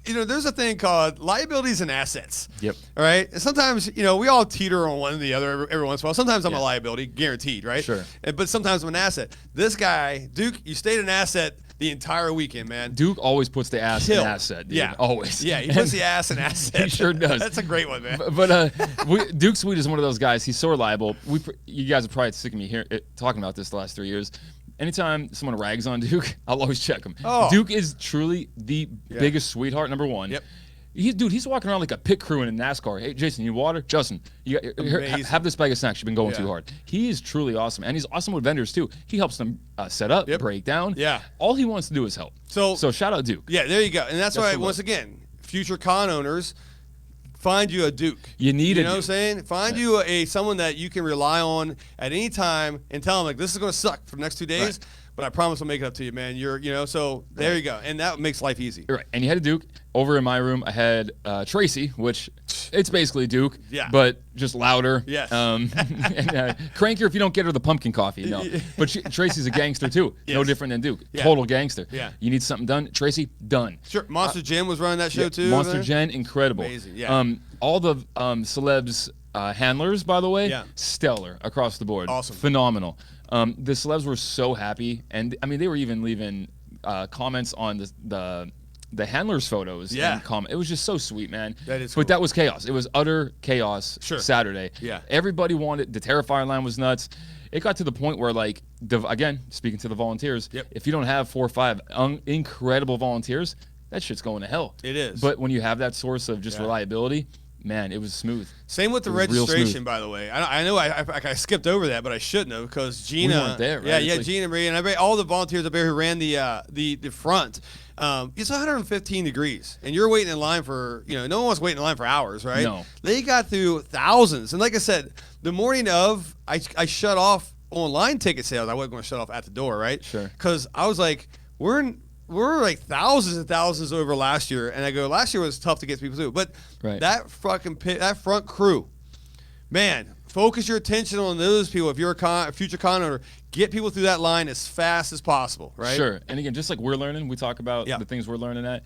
there's a thing called liabilities and assets. Yep. All right. And sometimes, we all teeter on one or the other every once in a while. Sometimes I'm a liability, guaranteed, right? Sure. But sometimes I'm an asset. This guy, Duke, you stayed an asset the entire weekend, man. Duke always puts the ass in asset, dude. Yeah. Always. Yeah, he puts the ass in asset. He sure does. That's a great one, man. But Duke Sweet is one of those guys. He's so reliable. You guys are probably sick of me talking about this the last 3 years. Anytime someone rags on Duke, I'll always check him. Oh. Duke is truly the biggest sweetheart, number one. Yep. He's walking around like a pit crew in a NASCAR. Hey, Jason, you need water? Justin, here, have this bag of snacks. You've been going too hard. He is truly awesome, and he's awesome with vendors too. He helps them set up, break down. Yeah. All he wants to do is help. So shout out Duke. Yeah, there you go. And that's why, once again, future con owners, find you a Duke. You need You know what I'm saying? Find you someone that you can rely on at any time and tell them, like, this is going to suck for the next 2 days, but I promise I'll make it up to you, man. So there you go. And that makes life easy. Right. And you had a Duke. Over in my room, I had Tracy, which it's basically Duke, but just louder. Yes. And crankier if you don't get her the pumpkin coffee. No. But Tracy's a gangster, too. No different than Duke. Total gangster. Yeah. You need something done? Tracy, done. Sure. Monster Jen was running that show, too. Monster Jen, incredible. Amazing. Yeah. All the celebs handlers, by the way, stellar across the board. Awesome. Phenomenal. The celebs were so happy. And, I mean, they were even leaving comments on the handlers' photos. Yeah. And it was just so sweet, man. That is cool. But that was chaos. It was utter chaos Saturday. Yeah. Everybody wanted, the Terrifier line was nuts. It got to the point where, like, again, speaking to the volunteers, if you don't have 4 or 5 incredible volunteers, that shit's going to hell. It is. But when you have that source of just reliability, man, it was smooth. Same with the registration, by the way. I know I skipped over that, but I shouldn't have, because Gina. We weren't there, right? Yeah, Gina and Marie, and all the volunteers up there who ran the front. It's 115 degrees, and you're waiting in line for, no one wants to wait in line for hours, right? No. They got through thousands. And like I said, the morning of, I shut off online ticket sales. I wasn't going to shut off at the door, right? Sure. Because I was like, we're like thousands and thousands over last year. And I go, last year was tough to get people through. But that that front crew, man, focus your attention on those people. If you're a future con owner, get people through that line as fast as possible, right? Sure. And again, just like we're learning, we talk about the things we're learning at.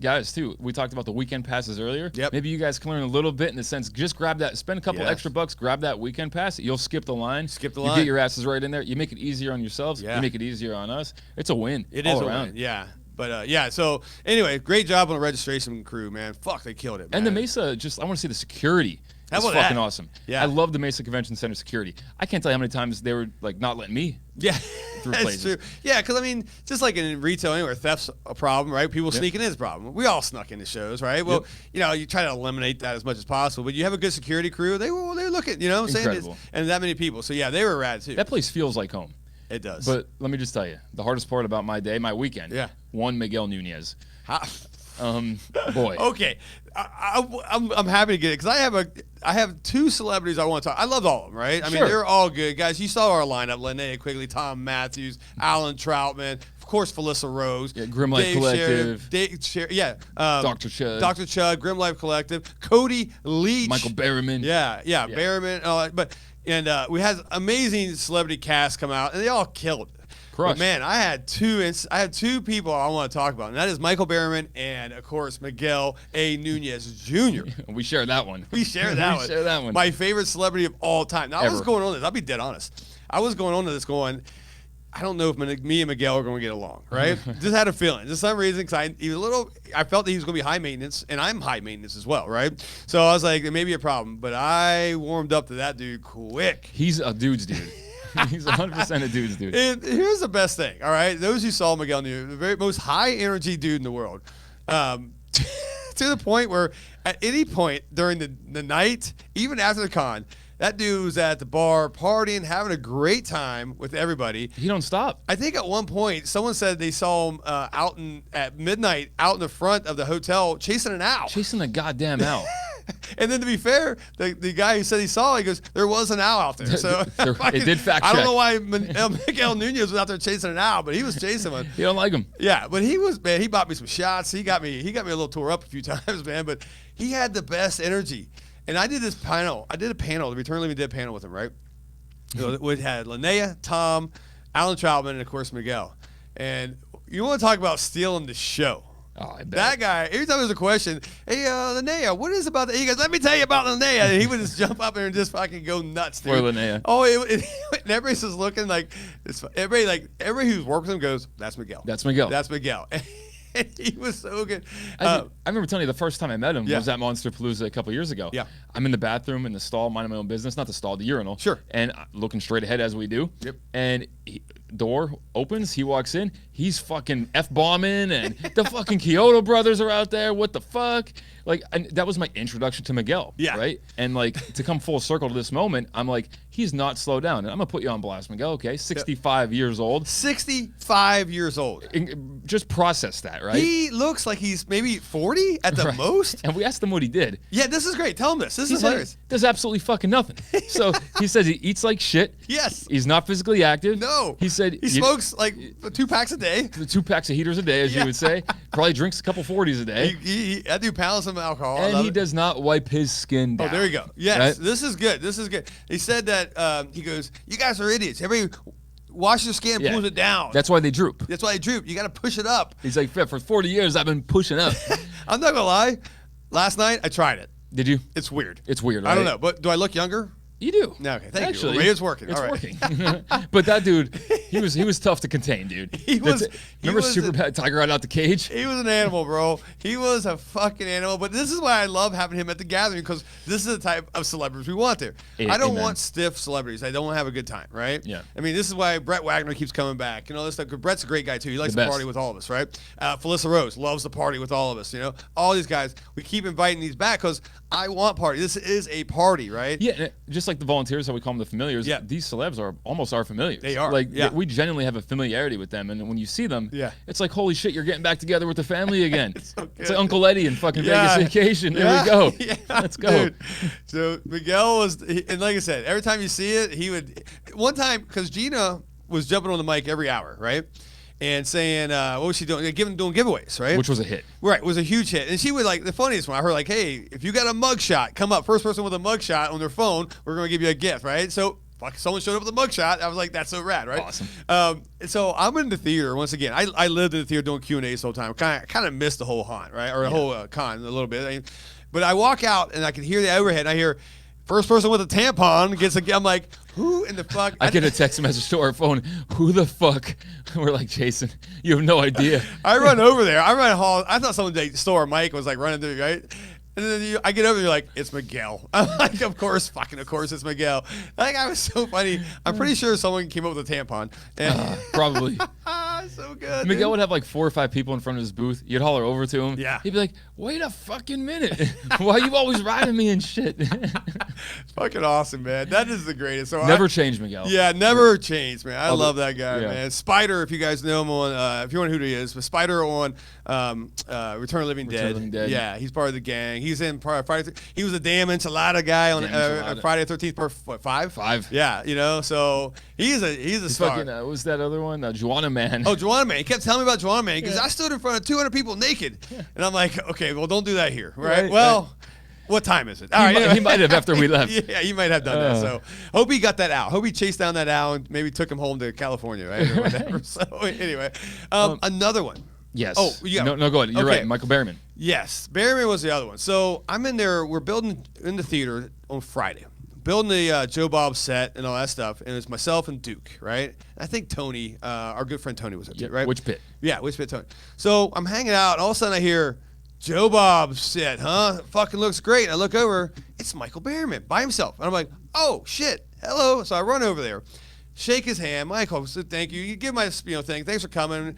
Guys, too, we talked about the weekend passes earlier. Yep. Maybe you guys can learn a little bit in the sense, just grab that, spend a couple extra bucks, grab that weekend pass. You'll skip the line. You get your asses right in there. You make it easier on yourselves. You make it easier on us. It's a win. It is all around. Win. Yeah. But, so, anyway, great job on the registration crew, man. Fuck, they killed it, man. And the Mesa, I want to see the security. That's fucking awesome. Yeah. I love the Mesa Convention Center security. I can't tell you how many times they were, like, not letting me through places. True. Yeah, because, I mean, just like in retail anywhere, theft's a problem, right? People sneaking in is a problem. We all snuck into shows, right? Well, you try to eliminate that as much as possible. But you have a good security crew, they look at, what I'm saying? And that many people. So, yeah, they were rad, too. That place feels like home. It does. But let me just tell you, the hardest part about my day, my weekend, one Miguel Nunez. Boy. Okay, I'm happy to get it, because I have 2 celebrities I want to talk. I love all of them, right? I mean, they're all good guys. You saw our lineup: Linnea Quigley, Tom Matthews, Alan Troutman, of course, Felissa Rose, Grim Life Collective, Dr. Chud, Grim Life Collective, Cody Leach, Michael Berryman, Berryman, and we had amazing celebrity cast come out, and they all killed it. But man, I had 2 people I want to talk about, and that is Michael Berryman and, of course, Miguel A. Nunez Jr. We share that one. We share that one. My favorite celebrity of all time. Now, I was going on this. I'll be dead honest. I was going on to this going, I don't know if me and Miguel are going to get along, right? Just had a feeling. For some reason, because I felt that he was going to be high maintenance, and I'm high maintenance as well, right? So I was like, there may be a problem. But I warmed up to that dude quick. He's a dude's dude. He's 100% a dude's dude. And here's the best thing, all right? Those who saw Miguel Nunez, the very most high-energy dude in the world, to the point where at any point during the night, even after the con, that dude was at the bar partying, having a great time with everybody. He don't stop. I think at one point, someone said they saw him at midnight out in the front of the hotel chasing an owl. Chasing a goddamn owl. And then, to be fair, the guy who said he saw it, he goes, there was an owl out there. So it did fact check. I don't know why Miguel Nunez was out there chasing an owl, but he was chasing one. You don't like him. Yeah, but he was, man, he bought me some shots. He got me a little tore up a few times, man, but he had the best energy. And I did this panel. The Return Living Dead panel with him, right? We had Linnea, Tom, Alan Troutman, and, of course, Miguel. And you want to talk about stealing the show. Oh, I bet. That guy, every time there's a question, hey, Linnea, what is about that? He goes, let me tell you about Linnea. And he would just jump up there and just fucking go nuts, dude. Poor Linnea. Oh, and everybody's just looking like, everybody who's worked with him goes, that's Miguel. That's Miguel. That's Miguel. And he was so good. I remember telling you the first time I met him was at Monster Palooza a couple years ago. Yeah. I'm in the bathroom in the stall, minding my own business, not the stall, the urinal. Sure. And looking straight ahead as we do. Yep. And door opens, he walks in, he's fucking F-bombing, and the fucking Kyoto brothers are out there. What the fuck? Like, and that was my introduction to Miguel, right? And like, to come full circle to this moment, I'm like, he's not slowed down. And I'm gonna put you on blast, Miguel, okay? 65 years old. 65 years old. And just process that, right? He looks like he's maybe 40 at the most. And we asked him what he did. Yeah, this is great. Tell him this. This is hilarious. Does absolutely fucking nothing. So he says he eats like shit. Yes. He's not physically active. No. He said he smokes like 2 packs a day. 2 packs of heaters a day, as you would say. Probably drinks a couple 40s a day. That dude pounds some alcohol. And he does not wipe his skin down. Oh, there you go. Yes, right? This is good. This is good. He said that he goes, "You guys are idiots. Everybody washes your skin and pulls it down. That's why they droop. That's why they droop. You got to push it up." He's like, for 40 years, I've been pushing up. I'm not gonna lie. Last night I tried it. Did you? It's weird. It's weird. Right? I don't know, but do I look younger? You do. No, okay, thank Actually, you. Well, it's working. It's all right. working. But that dude, he was tough to contain, dude. Remember Super Bad Tiger right out the cage? He was an animal, bro. He was a fucking animal. But this is why I love having him at the gathering, because this is the type of celebrities we want there. I don't want stiff celebrities. I don't want to have a good time, right? Yeah. I mean, this is why Brett Wagner keeps coming back. You know, this stuff. Brett's a great guy too. He likes to party with all of us, right? Felissa Rose loves to party with all of us. You know, all these guys. We keep inviting these back because I want party. This is a party, right? Yeah, just like the volunteers, how we call them the familiars. Yeah. These celebs are almost our familiars. They are. Like, we genuinely have a familiarity with them, and when you see them, it's like, holy shit, you're getting back together with the family again. It's like Uncle Eddie in fucking Vegas Vacation. There we go. Let's go. Dude. So Miguel was, and like I said, every time you see it, he would. One time, because Gina was jumping on the mic every hour, right? And saying, what was she doing? Doing giveaways, right? Which was a hit. Right, it was a huge hit. And she would, like, the funniest one, I heard, like, hey, if you got a mugshot, come up. First person with a mugshot on their phone, we're going to give you a gift, right? So, someone showed up with a mugshot. I was like, that's so rad, right? Awesome. So I'm in the theater once again. I lived in the theater doing Q&As the whole time. Kind of missed the whole haunt, right? Or the whole con a little bit. But I walk out, and I can hear the overhead, and I hear, first person with a tampon gets a. I'm like, who in the fuck? I get a text message to our phone. Who the fuck? We're like, Jason, you have no idea. I run over there. I run hall. I thought someone stole our mic, was like running through, right? And then I get over there, like, it's Miguel. I'm like, of course it's Miguel. That guy was so funny. I'm pretty sure someone came up with a tampon. Probably. So good. Miguel would have like 4 or 5 people in front of his booth. You'd holler over to him. Yeah. He'd be like, wait a fucking minute. Why are you always riding me and shit? It's fucking awesome, man. That is the greatest. So never changed, Miguel. Yeah, never changed, man. I love that guy, man. Spider, if you guys know him on, if you want to know who he is, but Spider on Return of the Living Dead. Yeah, he's part of the gang. He's in Friday. He was a damn enchilada guy on Friday the 13th, part 5? 5. Yeah, you know, so he's a star. Fucking, what was that other one? Juana Man. Oh, Juana Man. He kept telling me about Juana Man because I stood in front of 200 people naked. And I'm like, okay, well, don't do that here, right? Well, what time is it? All right, he might have after we left. Yeah, he might have done that. So hope he got that out. Hope he chased down that owl and maybe took him home to California, right? Or whatever. So anyway, another one. Yes. Oh, yeah. No, go ahead. You're right. Michael Berryman. Yes. Berryman was the other one. So I'm in there. We're building in the theater on Friday. Building the Joe Bob set and all that stuff. And it's myself and Duke, right? I think Tony, our good friend Tony was up there, right? Which pit? Yeah, which pit Tony. So I'm hanging out, and all of a sudden I hear, Joe Bob's set, huh? Fucking looks great. And I look over. It's Michael Berryman by himself. And I'm like, oh, shit. Hello. So I run over there, shake his hand. Michael, so thank you. You give my thing. Thanks for coming.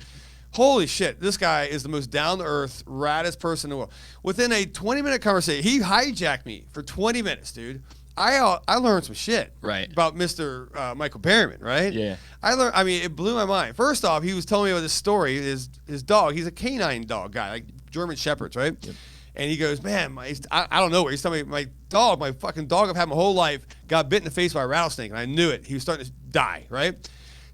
Holy shit, this guy is the most down-to-earth, raddest person in the world. Within a 20-minute conversation, he hijacked me for 20 minutes, dude. I learned some shit about Mr. Michael Berryman, right? Yeah. It blew my mind. First off, he was telling me about this story. His dog, he's a canine dog guy, like German Shepherds, right? Yep. And he goes, man, I don't know where. He's telling me my fucking dog I've had my whole life got bit in the face by a rattlesnake, and I knew it. He was starting to die, right?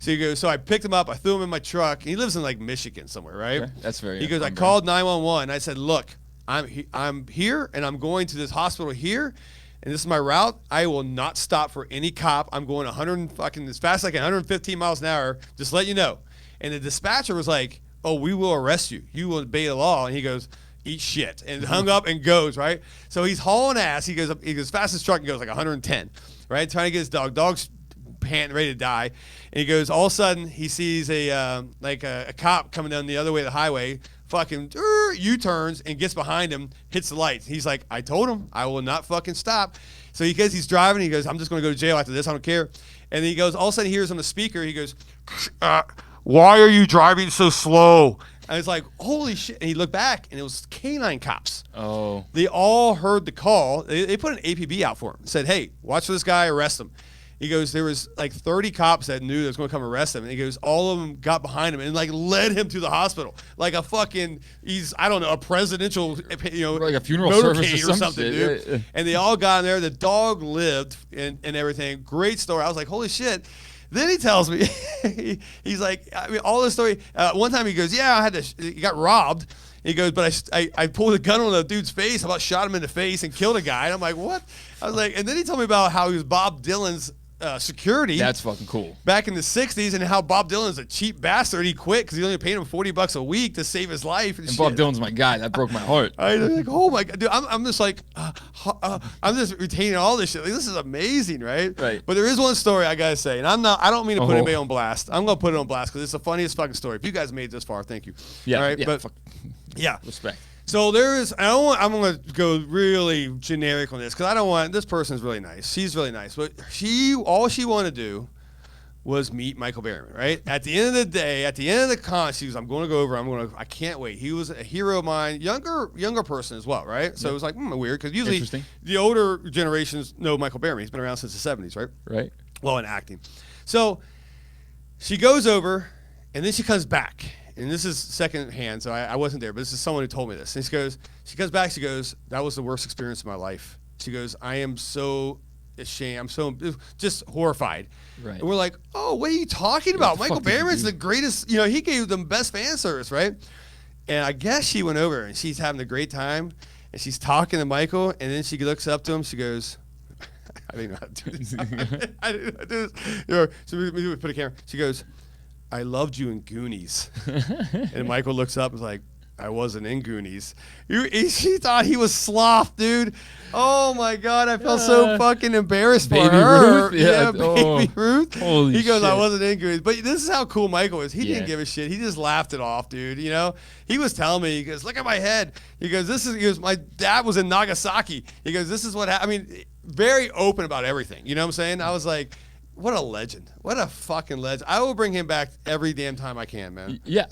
So he goes, so I picked him up, I threw him in my truck. He lives in like Michigan somewhere, right? Okay. That's very. He goes, I called 911. I said, look, I'm here and I'm going to this hospital here, and this is my route. I will not stop for any cop. I'm going as fast as I can, 115 miles an hour. Just let you know. And the dispatcher was like, oh, we will arrest you. You will obey the law. And he goes, eat shit, and hung up and goes, right? So he's hauling ass. He goes fast as truck and goes like 110, right? Trying to get his dog. Dog's panting, ready to die. And he goes, all of a sudden, he sees a cop coming down the other way of the highway, fucking Beamer U-turns and gets behind him, hits the lights. He's like, I told him I will not fucking stop. So he's driving. He goes, I'm just going to go to jail after this. I don't care. And then he goes, all of a sudden he hears on the speaker, he goes, why are you driving so slow? And it's like, holy shit. And he looked back, and it was canine cops. Oh. They all heard the call. They put an APB out for him. Said, hey, watch for this guy, arrest him. He goes, there was like 30 cops that knew they was going to come arrest him. And he goes, all of them got behind him and like led him to the hospital. Like a fucking, I don't know, a presidential, like a funeral service or something, dude. Yeah. And they all got in there. The dog lived and everything. Great story. I was like, holy shit. Then he tells me, he's like, I mean, all this story. One time he goes, yeah, he got robbed. He goes, but I pulled a gun on the dude's face. I about shot him in the face and killed a guy. And I'm like, what? I was like, and then he told me about how he was Bob Dylan's security. That's fucking cool. Back in the 60s, and how Bob Dylan's a cheap bastard. He quit because he only paid him $40 a week to save his life. And Bob Dylan's my guy. That broke my heart. I was like, oh my God. Dude, I'm just like, I'm just retaining all this shit. Like, this is amazing, right? Right. But there is one story I gotta say, and I don't mean to put anybody on blast. I'm gonna put it on blast because it's the funniest fucking story. If you guys made it this far, thank you. Yeah. All right. Yeah, but yeah. Respect. So I'm going to go really generic on this because I don't want, this person's really nice. She's really nice. But all she wanted to do was meet Michael Berryman, right? At the end of the day, at the end of the con, she was, I'm going to go over, I can't wait. He was a hero of mine, younger person as well, right? So it was like, weird because usually the older generations know Michael Berryman. He's been around since the 70s, right? Right. Well, in acting. So she goes over and then she comes back. And this is secondhand, so I wasn't there, but this is someone who told me this. And she comes back, she goes, that was the worst experience of my life. She goes, I am so ashamed. I'm so just horrified. Right. And we're like, oh, what are you talking about? Michael Berryman's the greatest, he gave them best fan service, right? And I guess she went over and she's having a great time and she's talking to Michael and then she looks up to him, she goes, I didn't know how to do this. I didn't know how to do this. So we put a camera. She goes, I loved you in Goonies. And Michael looks up and is like, I wasn't in Goonies. She thought he was sloth, dude. Oh my God, I felt so fucking embarrassed for her. Ruth? Yeah, Baby Ruth. Holy he goes, shit. I wasn't in Goonies. But this is how cool Michael is. He didn't give a shit. He just laughed it off, dude. He was telling me, he goes, look at my head. He goes, my dad was in Nagasaki. He goes, this is what happened. I mean, very open about everything. You know what I'm saying? I was like, what a legend. What a fucking legend. I will bring him back every damn time I can, man. Yeah.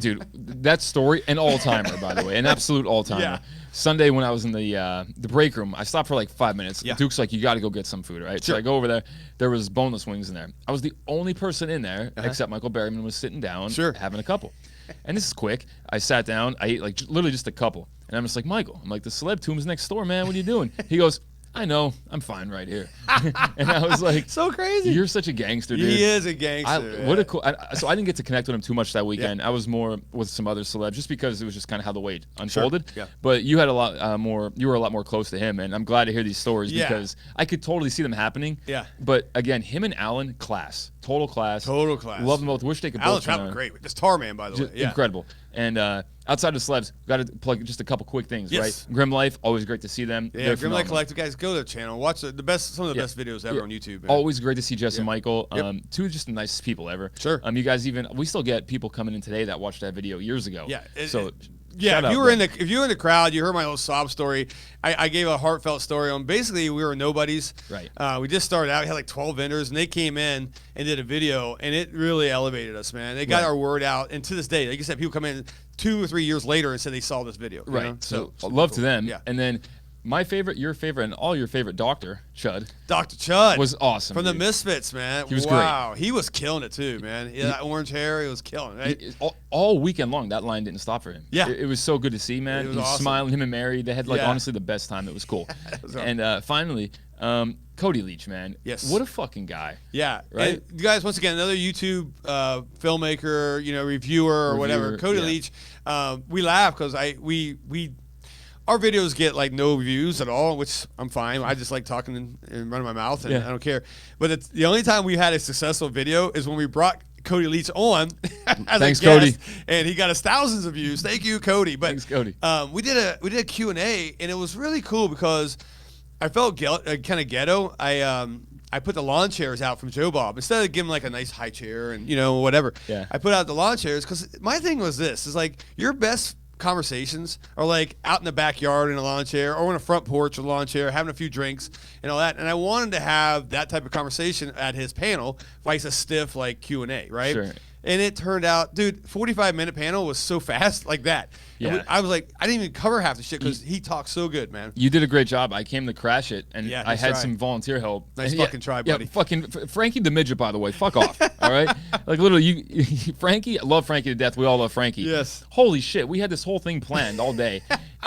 Dude, that story, an all-timer, by the way. An absolute all-timer. Yeah. Sunday when I was in the break room, I stopped for like 5 minutes. Yeah. Duke's like, you got to go get some food, right? Sure. So I go over there. There was boneless wings in there. I was the only person in there, except Michael Berryman was sitting down having a couple. And this is quick. I sat down. I ate like literally just a couple. And I'm just like, Michael, I'm like, the celeb tomb's next door, man. What are you doing? He goes, I know. I'm fine right here. And I was like, so crazy. You're such a gangster, dude. He is a gangster. What a cool. So I didn't get to connect with him too much that weekend. I was more with some other celebs just because it was just kind of how the wait unfolded. Sure. Yeah. But you had a lot more. You were a lot more close to him, and I'm glad to hear these stories because I could totally see them happening. Yeah. But again, him and Alan, class, total class. Total class. Love them both. Wish they could. Alan's traveling great. This Tar Man, by the way. Yeah. Incredible. And outside of celebs, got to plug just a couple quick things, right? Grim Life, always great to see them. Yeah, Grim Life Collective guys, go to the channel, watch some of the best videos ever on YouTube. Man. Always great to see Jess and Michael. Two of just the nicest people ever. Sure. You guys we still get people coming in today that watched that video years ago. Yeah. If you were in the crowd, you heard my little sob story. I gave a heartfelt story on basically we were nobodies. Right. We just started out. We had like 12 vendors, and they came in and did a video, and it really elevated us, man. They got our word out, and to this day, like you said, people come in 2 or 3 years later and said they saw this video. Right. You know? So love to them. Yeah. And then my favorite, your favorite, and all your favorite Dr. Chud. Dr. Chud was awesome. From the Misfits, man. He was great. He was killing it too, man. Yeah, that orange hair, he was killing it. Right? All weekend long, that line didn't stop for him. Yeah. It was so good to see, man. He was awesome. Smiling, him and Mary. They had honestly the best time. It was cool. And finally, Cody Leach, man. Yes. What a fucking guy. Yeah. Right? And you guys, once again, another YouTube filmmaker, reviewer or whatever. Cody Leach. We laugh because our videos get like no views at all, which I'm fine. I just like talking and running my mouth, and I don't care. But the only time we had a successful video is when we brought Cody Leach on as Thanks, a guest, Cody. and he got us thousands of views. Thank you, Cody. But thanks, Cody. We did a Q&A, and it was really cool because I felt kind of ghetto. I put the lawn chairs out from Joe Bob instead of giving like a nice high chair and whatever. Yeah. I put out the lawn chairs because my thing was this: is like your best conversations are like out in the backyard in a lawn chair or on a front porch with a lawn chair, having a few drinks and all that. And I wanted to have that type of conversation at his panel, vice a stiff like Q&A, right? Sure. And it turned out, dude, 45-minute panel was so fast like that. Yeah. I was like, I didn't even cover half the shit because he talked so good, man. You did a great job. I came to crash it, and I had some volunteer help. Nice fucking try, buddy. Yeah, fucking Frankie the midget, by the way. Fuck off. All right, like literally, Frankie. I love Frankie to death. We all love Frankie. Yes. Holy shit, we had this whole thing planned all day,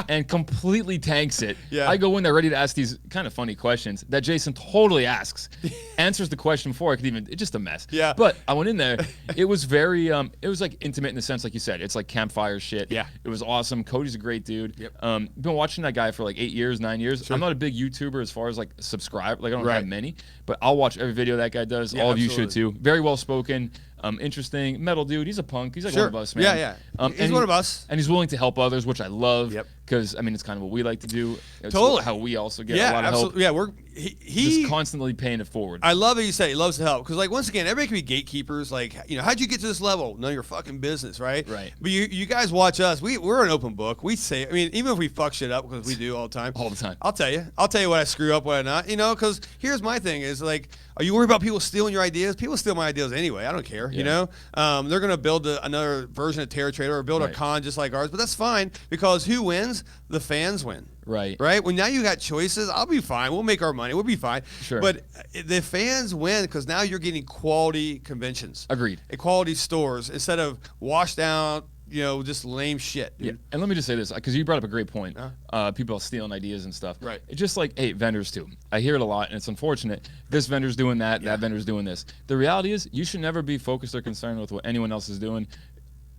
and completely tanks it. Yeah. I go in there ready to ask these kind of funny questions that Jason totally asks, answers the question before I could even. It's just a mess. Yeah. But I went in there. It was very. It was like intimate in the sense, like you said. It's like campfire shit. Yeah. It was awesome. Cody's a great dude. Yep. Been watching that guy for like 8 years, 9 years. Sure. I'm not a big YouTuber as far as like subscribe. Like I don't Right. have many, but I'll watch every video that guy does. Yeah, All of you absolutely. should too. Very well spoken. Interesting. Metal dude. He's a punk. He's like Sure. one of us, man. Yeah, yeah. He's one of us. And he's willing to help others, which I love. Yep. Because I mean, it's kind of what we like to do. It's Totally. how we also get Yeah, a lot of absolutely. help. Yeah, he Just constantly paying it forward. I love that you say he loves to help because, like, once again, everybody can be gatekeepers. Like, you know, how'd you get to this level? None of your fucking business, right? Right. But you guys watch us. We're an open book. We say, I mean, even if we fuck shit up because we do all the time. All the time. I'll tell you what I screw up, what I not. You know, because here's my thing: is like, are you worried about people stealing your ideas? People steal my ideas anyway. I don't care. You know, they're gonna build another version of Terror Trader or build a con just like ours, but that's fine because who wins? The fans win. Right. Right? Well, now you got choices. I'll be fine. We'll make our money. We'll be fine. Sure. But the fans win because now you're getting quality conventions. Agreed. And quality stores instead of washed down, you know, just lame shit. Dude. Yeah, and let me just say this because you brought up a great point. People stealing ideas and stuff. Right. It's just like, hey, vendors too. I hear it a lot, and it's unfortunate. This vendor's doing that. That vendor's doing this. The reality is, you should never be focused or concerned with what anyone else is doing.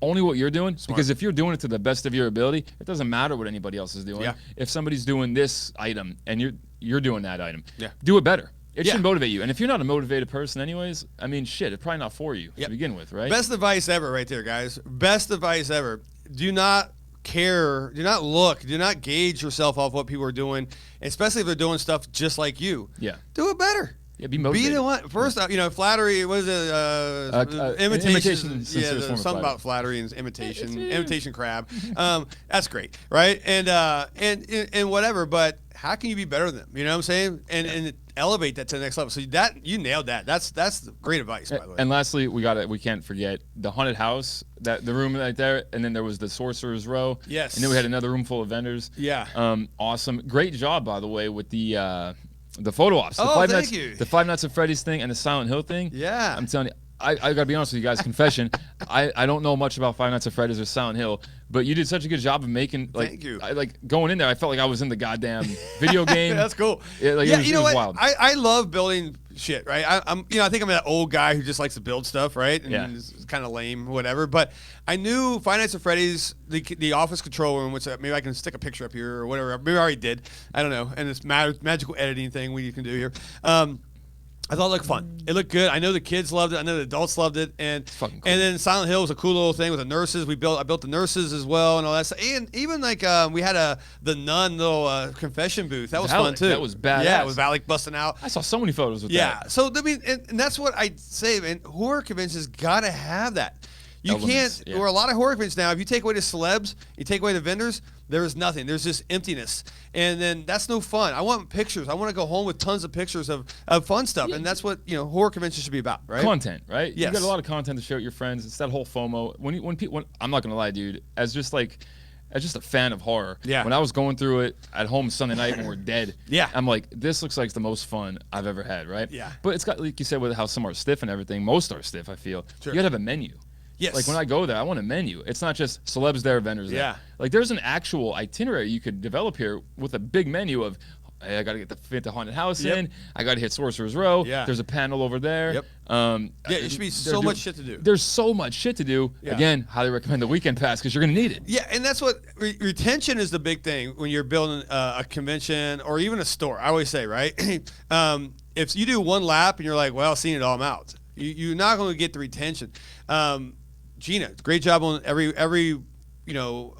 Only what you're doing, because if you're doing it to the best of your ability, it doesn't matter what anybody else is doing. Yeah. If somebody's doing this item and you're doing that item, Yeah. do it better. It should motivate you. And if you're not a motivated person anyways, I mean, shit, it's probably not for you to begin with, right? Best advice ever right there, guys. Best advice ever. Do not care. Do not look. Do not gauge yourself off what people are doing, especially if they're doing stuff just like you. Yeah. Do it better. Yeah, be motivated. Be the one. First, you know, flattery. What is it? Imitation. Yeah, there's something about flattery and imitation. Imitation crab. That's great, right? And whatever. But how can you be better than them? You know what I'm saying? And elevate that to the next level. So that you nailed that. That's great advice, by the way. And lastly, we can't forget the haunted house, the room right there, and then there was the Sorcerer's Row. Yes. And then we had another room full of vendors. Yeah. Awesome. Great job, by the way, with the photo ops. Thank you. The Five Nights at Freddy's thing and the Silent Hill thing. Yeah. I'm telling you, I gotta be honest with you guys. Confession, I don't know much about Five Nights at Freddy's or Silent Hill, but you did such a good job of making Thank you. Going in there. I felt like I was in the goddamn video game. That's cool. It was, you know it was what? wild. I love building shit, right? I think I'm that old guy who just likes to build stuff, right? And it's kind of lame, whatever. But I knew Five Nights at Freddy's, the office control room, which maybe I can stick a picture up here or whatever. Maybe I already did. I don't know. And this magical editing thing you can do here. I thought it looked fun. It looked good. I know the kids loved it. I know the adults loved it. And fucking cool. And then Silent Hill was a cool little thing with the nurses. I built the nurses as well and all that stuff. And even like we had the nun little confession booth. That was fun too. That was badass. Yeah, it was Valak busting out. I saw so many photos with that. Yeah. So I mean, and that's what I say, man. Horror conventions gotta have that. You Elements, can't. Or a lot of horror conventions now. If you take away the celebs, you take away the vendors, there is nothing. There's just emptiness, and then that's no fun. I want pictures. I want to go home with tons of pictures of fun stuff, and that's what horror conventions should be about, right? Content, right? Yes. You got a lot of content to share with your friends. It's that whole FOMO. When people, I'm not gonna lie, dude. As just a fan of horror. Yeah. When I was going through it at home Sunday night when we're dead. Yeah. I'm like, this looks like the most fun I've ever had, right? Yeah. But it's got, like you said, with how some are stiff and everything. Most are stiff, I feel. Sure. You gotta have a menu. Yes. Like when I go there, I want a menu. It's not just celebs there, vendors there. Yeah. Like there's an actual itinerary you could develop here with a big menu of, hey, I got to fit the haunted house in. I got to hit Sorcerer's Row. Yeah. There's a panel over there. Yep. There should be so much shit to do. There's so much shit to do. Yeah. Again, highly recommend the weekend pass because you're going to need it. Yeah, and that's what retention is the big thing when you're building a convention or even a store. I always say, right? If you do one lap and you're like, well, seeing it all, I'm out. You're not going to get the retention. Gina, great job on every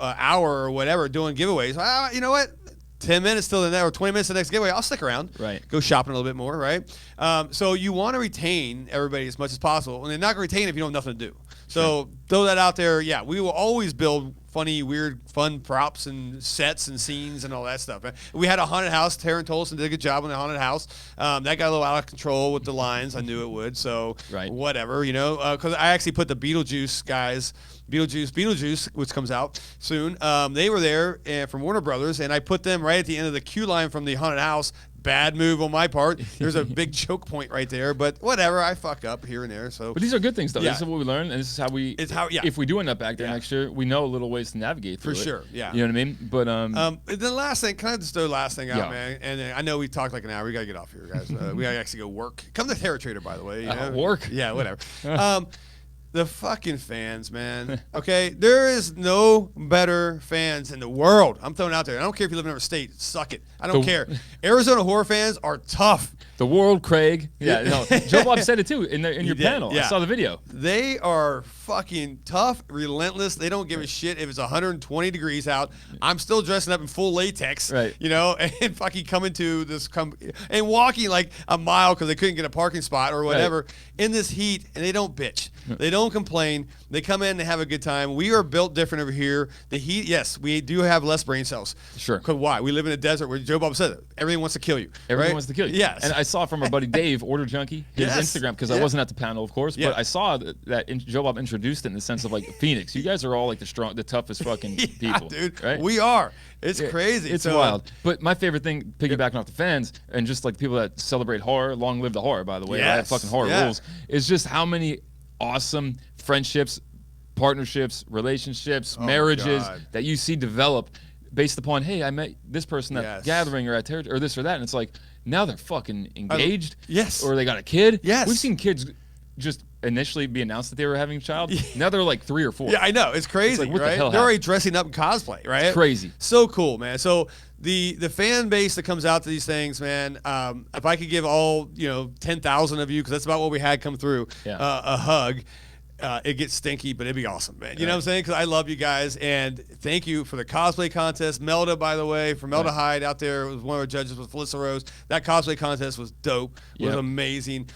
hour or whatever doing giveaways. You know what? 10 minutes till the next, or 20 minutes to the next giveaway, I'll stick around. Right. Go shopping a little bit more, right? So you want to retain everybody as much as possible. And they're not going to retain if you don't have nothing to do. So throw that out there. Yeah, we will always build funny, weird, fun props and sets and scenes and all that stuff. We had a haunted house. Taryn Tolson did a good job on the haunted house. That got a little out of control with the lines. I knew it would. So whatever, because I actually put the Beetlejuice guys. Beetlejuice, which comes out soon. They were there from Warner Brothers, and I put them right at the end of the queue line from the haunted house. Bad move on my part. There's a big choke point right there, but whatever. I fuck up here and there. So, but these are good things, though. This is what we learn, and this is how we. If we do end up back there next year, we know little ways to navigate through it. For sure. Yeah. You know what I mean? But the last thing, can I just throw the last thing out, man? And I know we talked like an hour. We gotta get off here, guys. We gotta actually go work. Come to Terror Trader, by the way. Work. Yeah, whatever. The fucking fans, man. Okay, there is no better fans in the world. I'm throwing it out there. I don't care if you live in another state. Suck it. I don't care. Arizona horror fans are tough. The world, Craig. Yeah, no. Joe Bob said it too in your panel. Yeah. I saw the video. They are fucking tough, relentless. They don't give a shit if it's 120 degrees out. I'm still dressing up in full latex, and fucking coming to this and walking like a mile because they couldn't get a parking spot or whatever in this heat, and they don't bitch. They don't complain. They come in and have a good time. We are built different over here. The heat, yes, we do have less brain cells. Sure. Because why? We live in a desert where Joe Bob said it. Everything wants to kill you. Everyone wants to kill you. Yes. And I saw from our buddy Dave, Order Junkie, his Instagram, because I wasn't at the panel, of course, but I saw that Joe Bob introduced it in the sense of like Phoenix. You guys are all like the toughest fucking people. Dude. Right? We are. It's crazy. It's wild. But my favorite thing, piggybacking off the fans, and just like people that celebrate horror, long live the horror, by the way. Right? Fucking horror rules. Is just how many awesome friendships, partnerships, relationships, marriages that you see develop based upon, hey, I met this person at gathering or at or this or that, and it's like now they're fucking engaged, or they got a kid. We've seen kids just initially be announced that they were having a child. Now they're like 3 or 4. Yeah, I know. It's crazy. It's like, what right? the hell they're already happened? dressing up in cosplay, right? It's crazy. So cool, man. So the fan base that comes out to these things, man. If I could give all 10,000 of you, because that's about what we had come through, a hug. It gets stinky, but it'd be awesome, man. You know what I'm saying? Because I love you guys, and thank you for the cosplay contest. Melda, by the way, from Melda Hyde out there, was one of our judges with Felissa Rose. That cosplay contest was dope. It was amazing.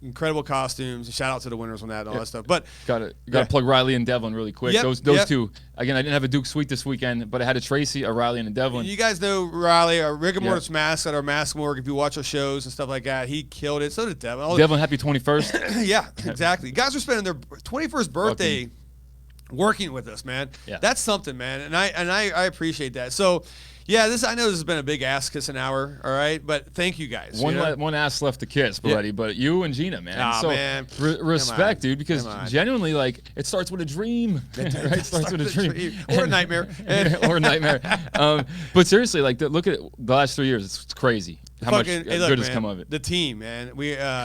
Incredible costumes. Shout out to the winners on that and all that stuff. But got to plug Riley and Devlin really quick. Those two. Again, I didn't have a Duke Sweet this weekend, but I had a Tracy, a Riley, and a Devlin. You guys know Riley, our rigor mortis mask at our mask morgue. If you watch our shows and stuff like that, he killed it. So did Devlin. Devlin, happy 21st. Yeah, exactly. You guys are spending their 21st birthday working with us, man. That's something, man, and I appreciate that. So. Yeah, I know this has been a big ass kissing hour, all right? But thank you guys. One ass left to kiss, buddy, but you and Gina, man. Oh, so man. Respect, dude, because genuinely, like, it starts with a dream. Right? It starts with a dream. Or a nightmare. Or a nightmare. But seriously, like, look at the last 3 years. It's crazy how much good has come of it. The team, man.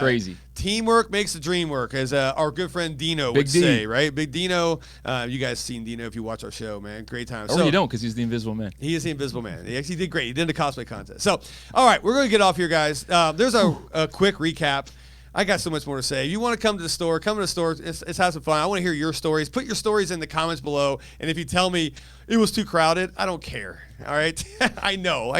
Crazy. Teamwork makes the dream work, as our good friend Dino would say, right? Big Dino. You guys seen Dino if you watch our show, man. Great time. Or you don't, because he's the Invisible Man. He is the Invisible Man. He actually did great. He did the cosplay contest. So, all right, we're going to get off here, guys. There's a quick recap. I got so much more to say. If you want to come to the store, come to the store. It's have some fun. I want to hear your stories. Put your stories in the comments below. And if you tell me it was too crowded, I don't care. All right? I know.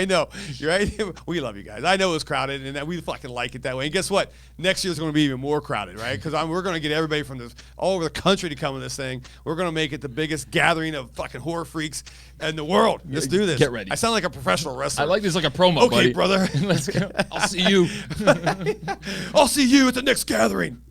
You're right? We love you guys. I know it was crowded, and we fucking like it that way. And guess what? Next year's going to be even more crowded, right? Because we're going to get everybody from all over the country to come to this thing. We're going to make it the biggest gathering of fucking horror freaks in the world. Let's do this. Get ready. I sound like a professional wrestler. I like this like a promo, buddy. Okay, brother. Let's go. I'll see you. I'll see you at the next gathering.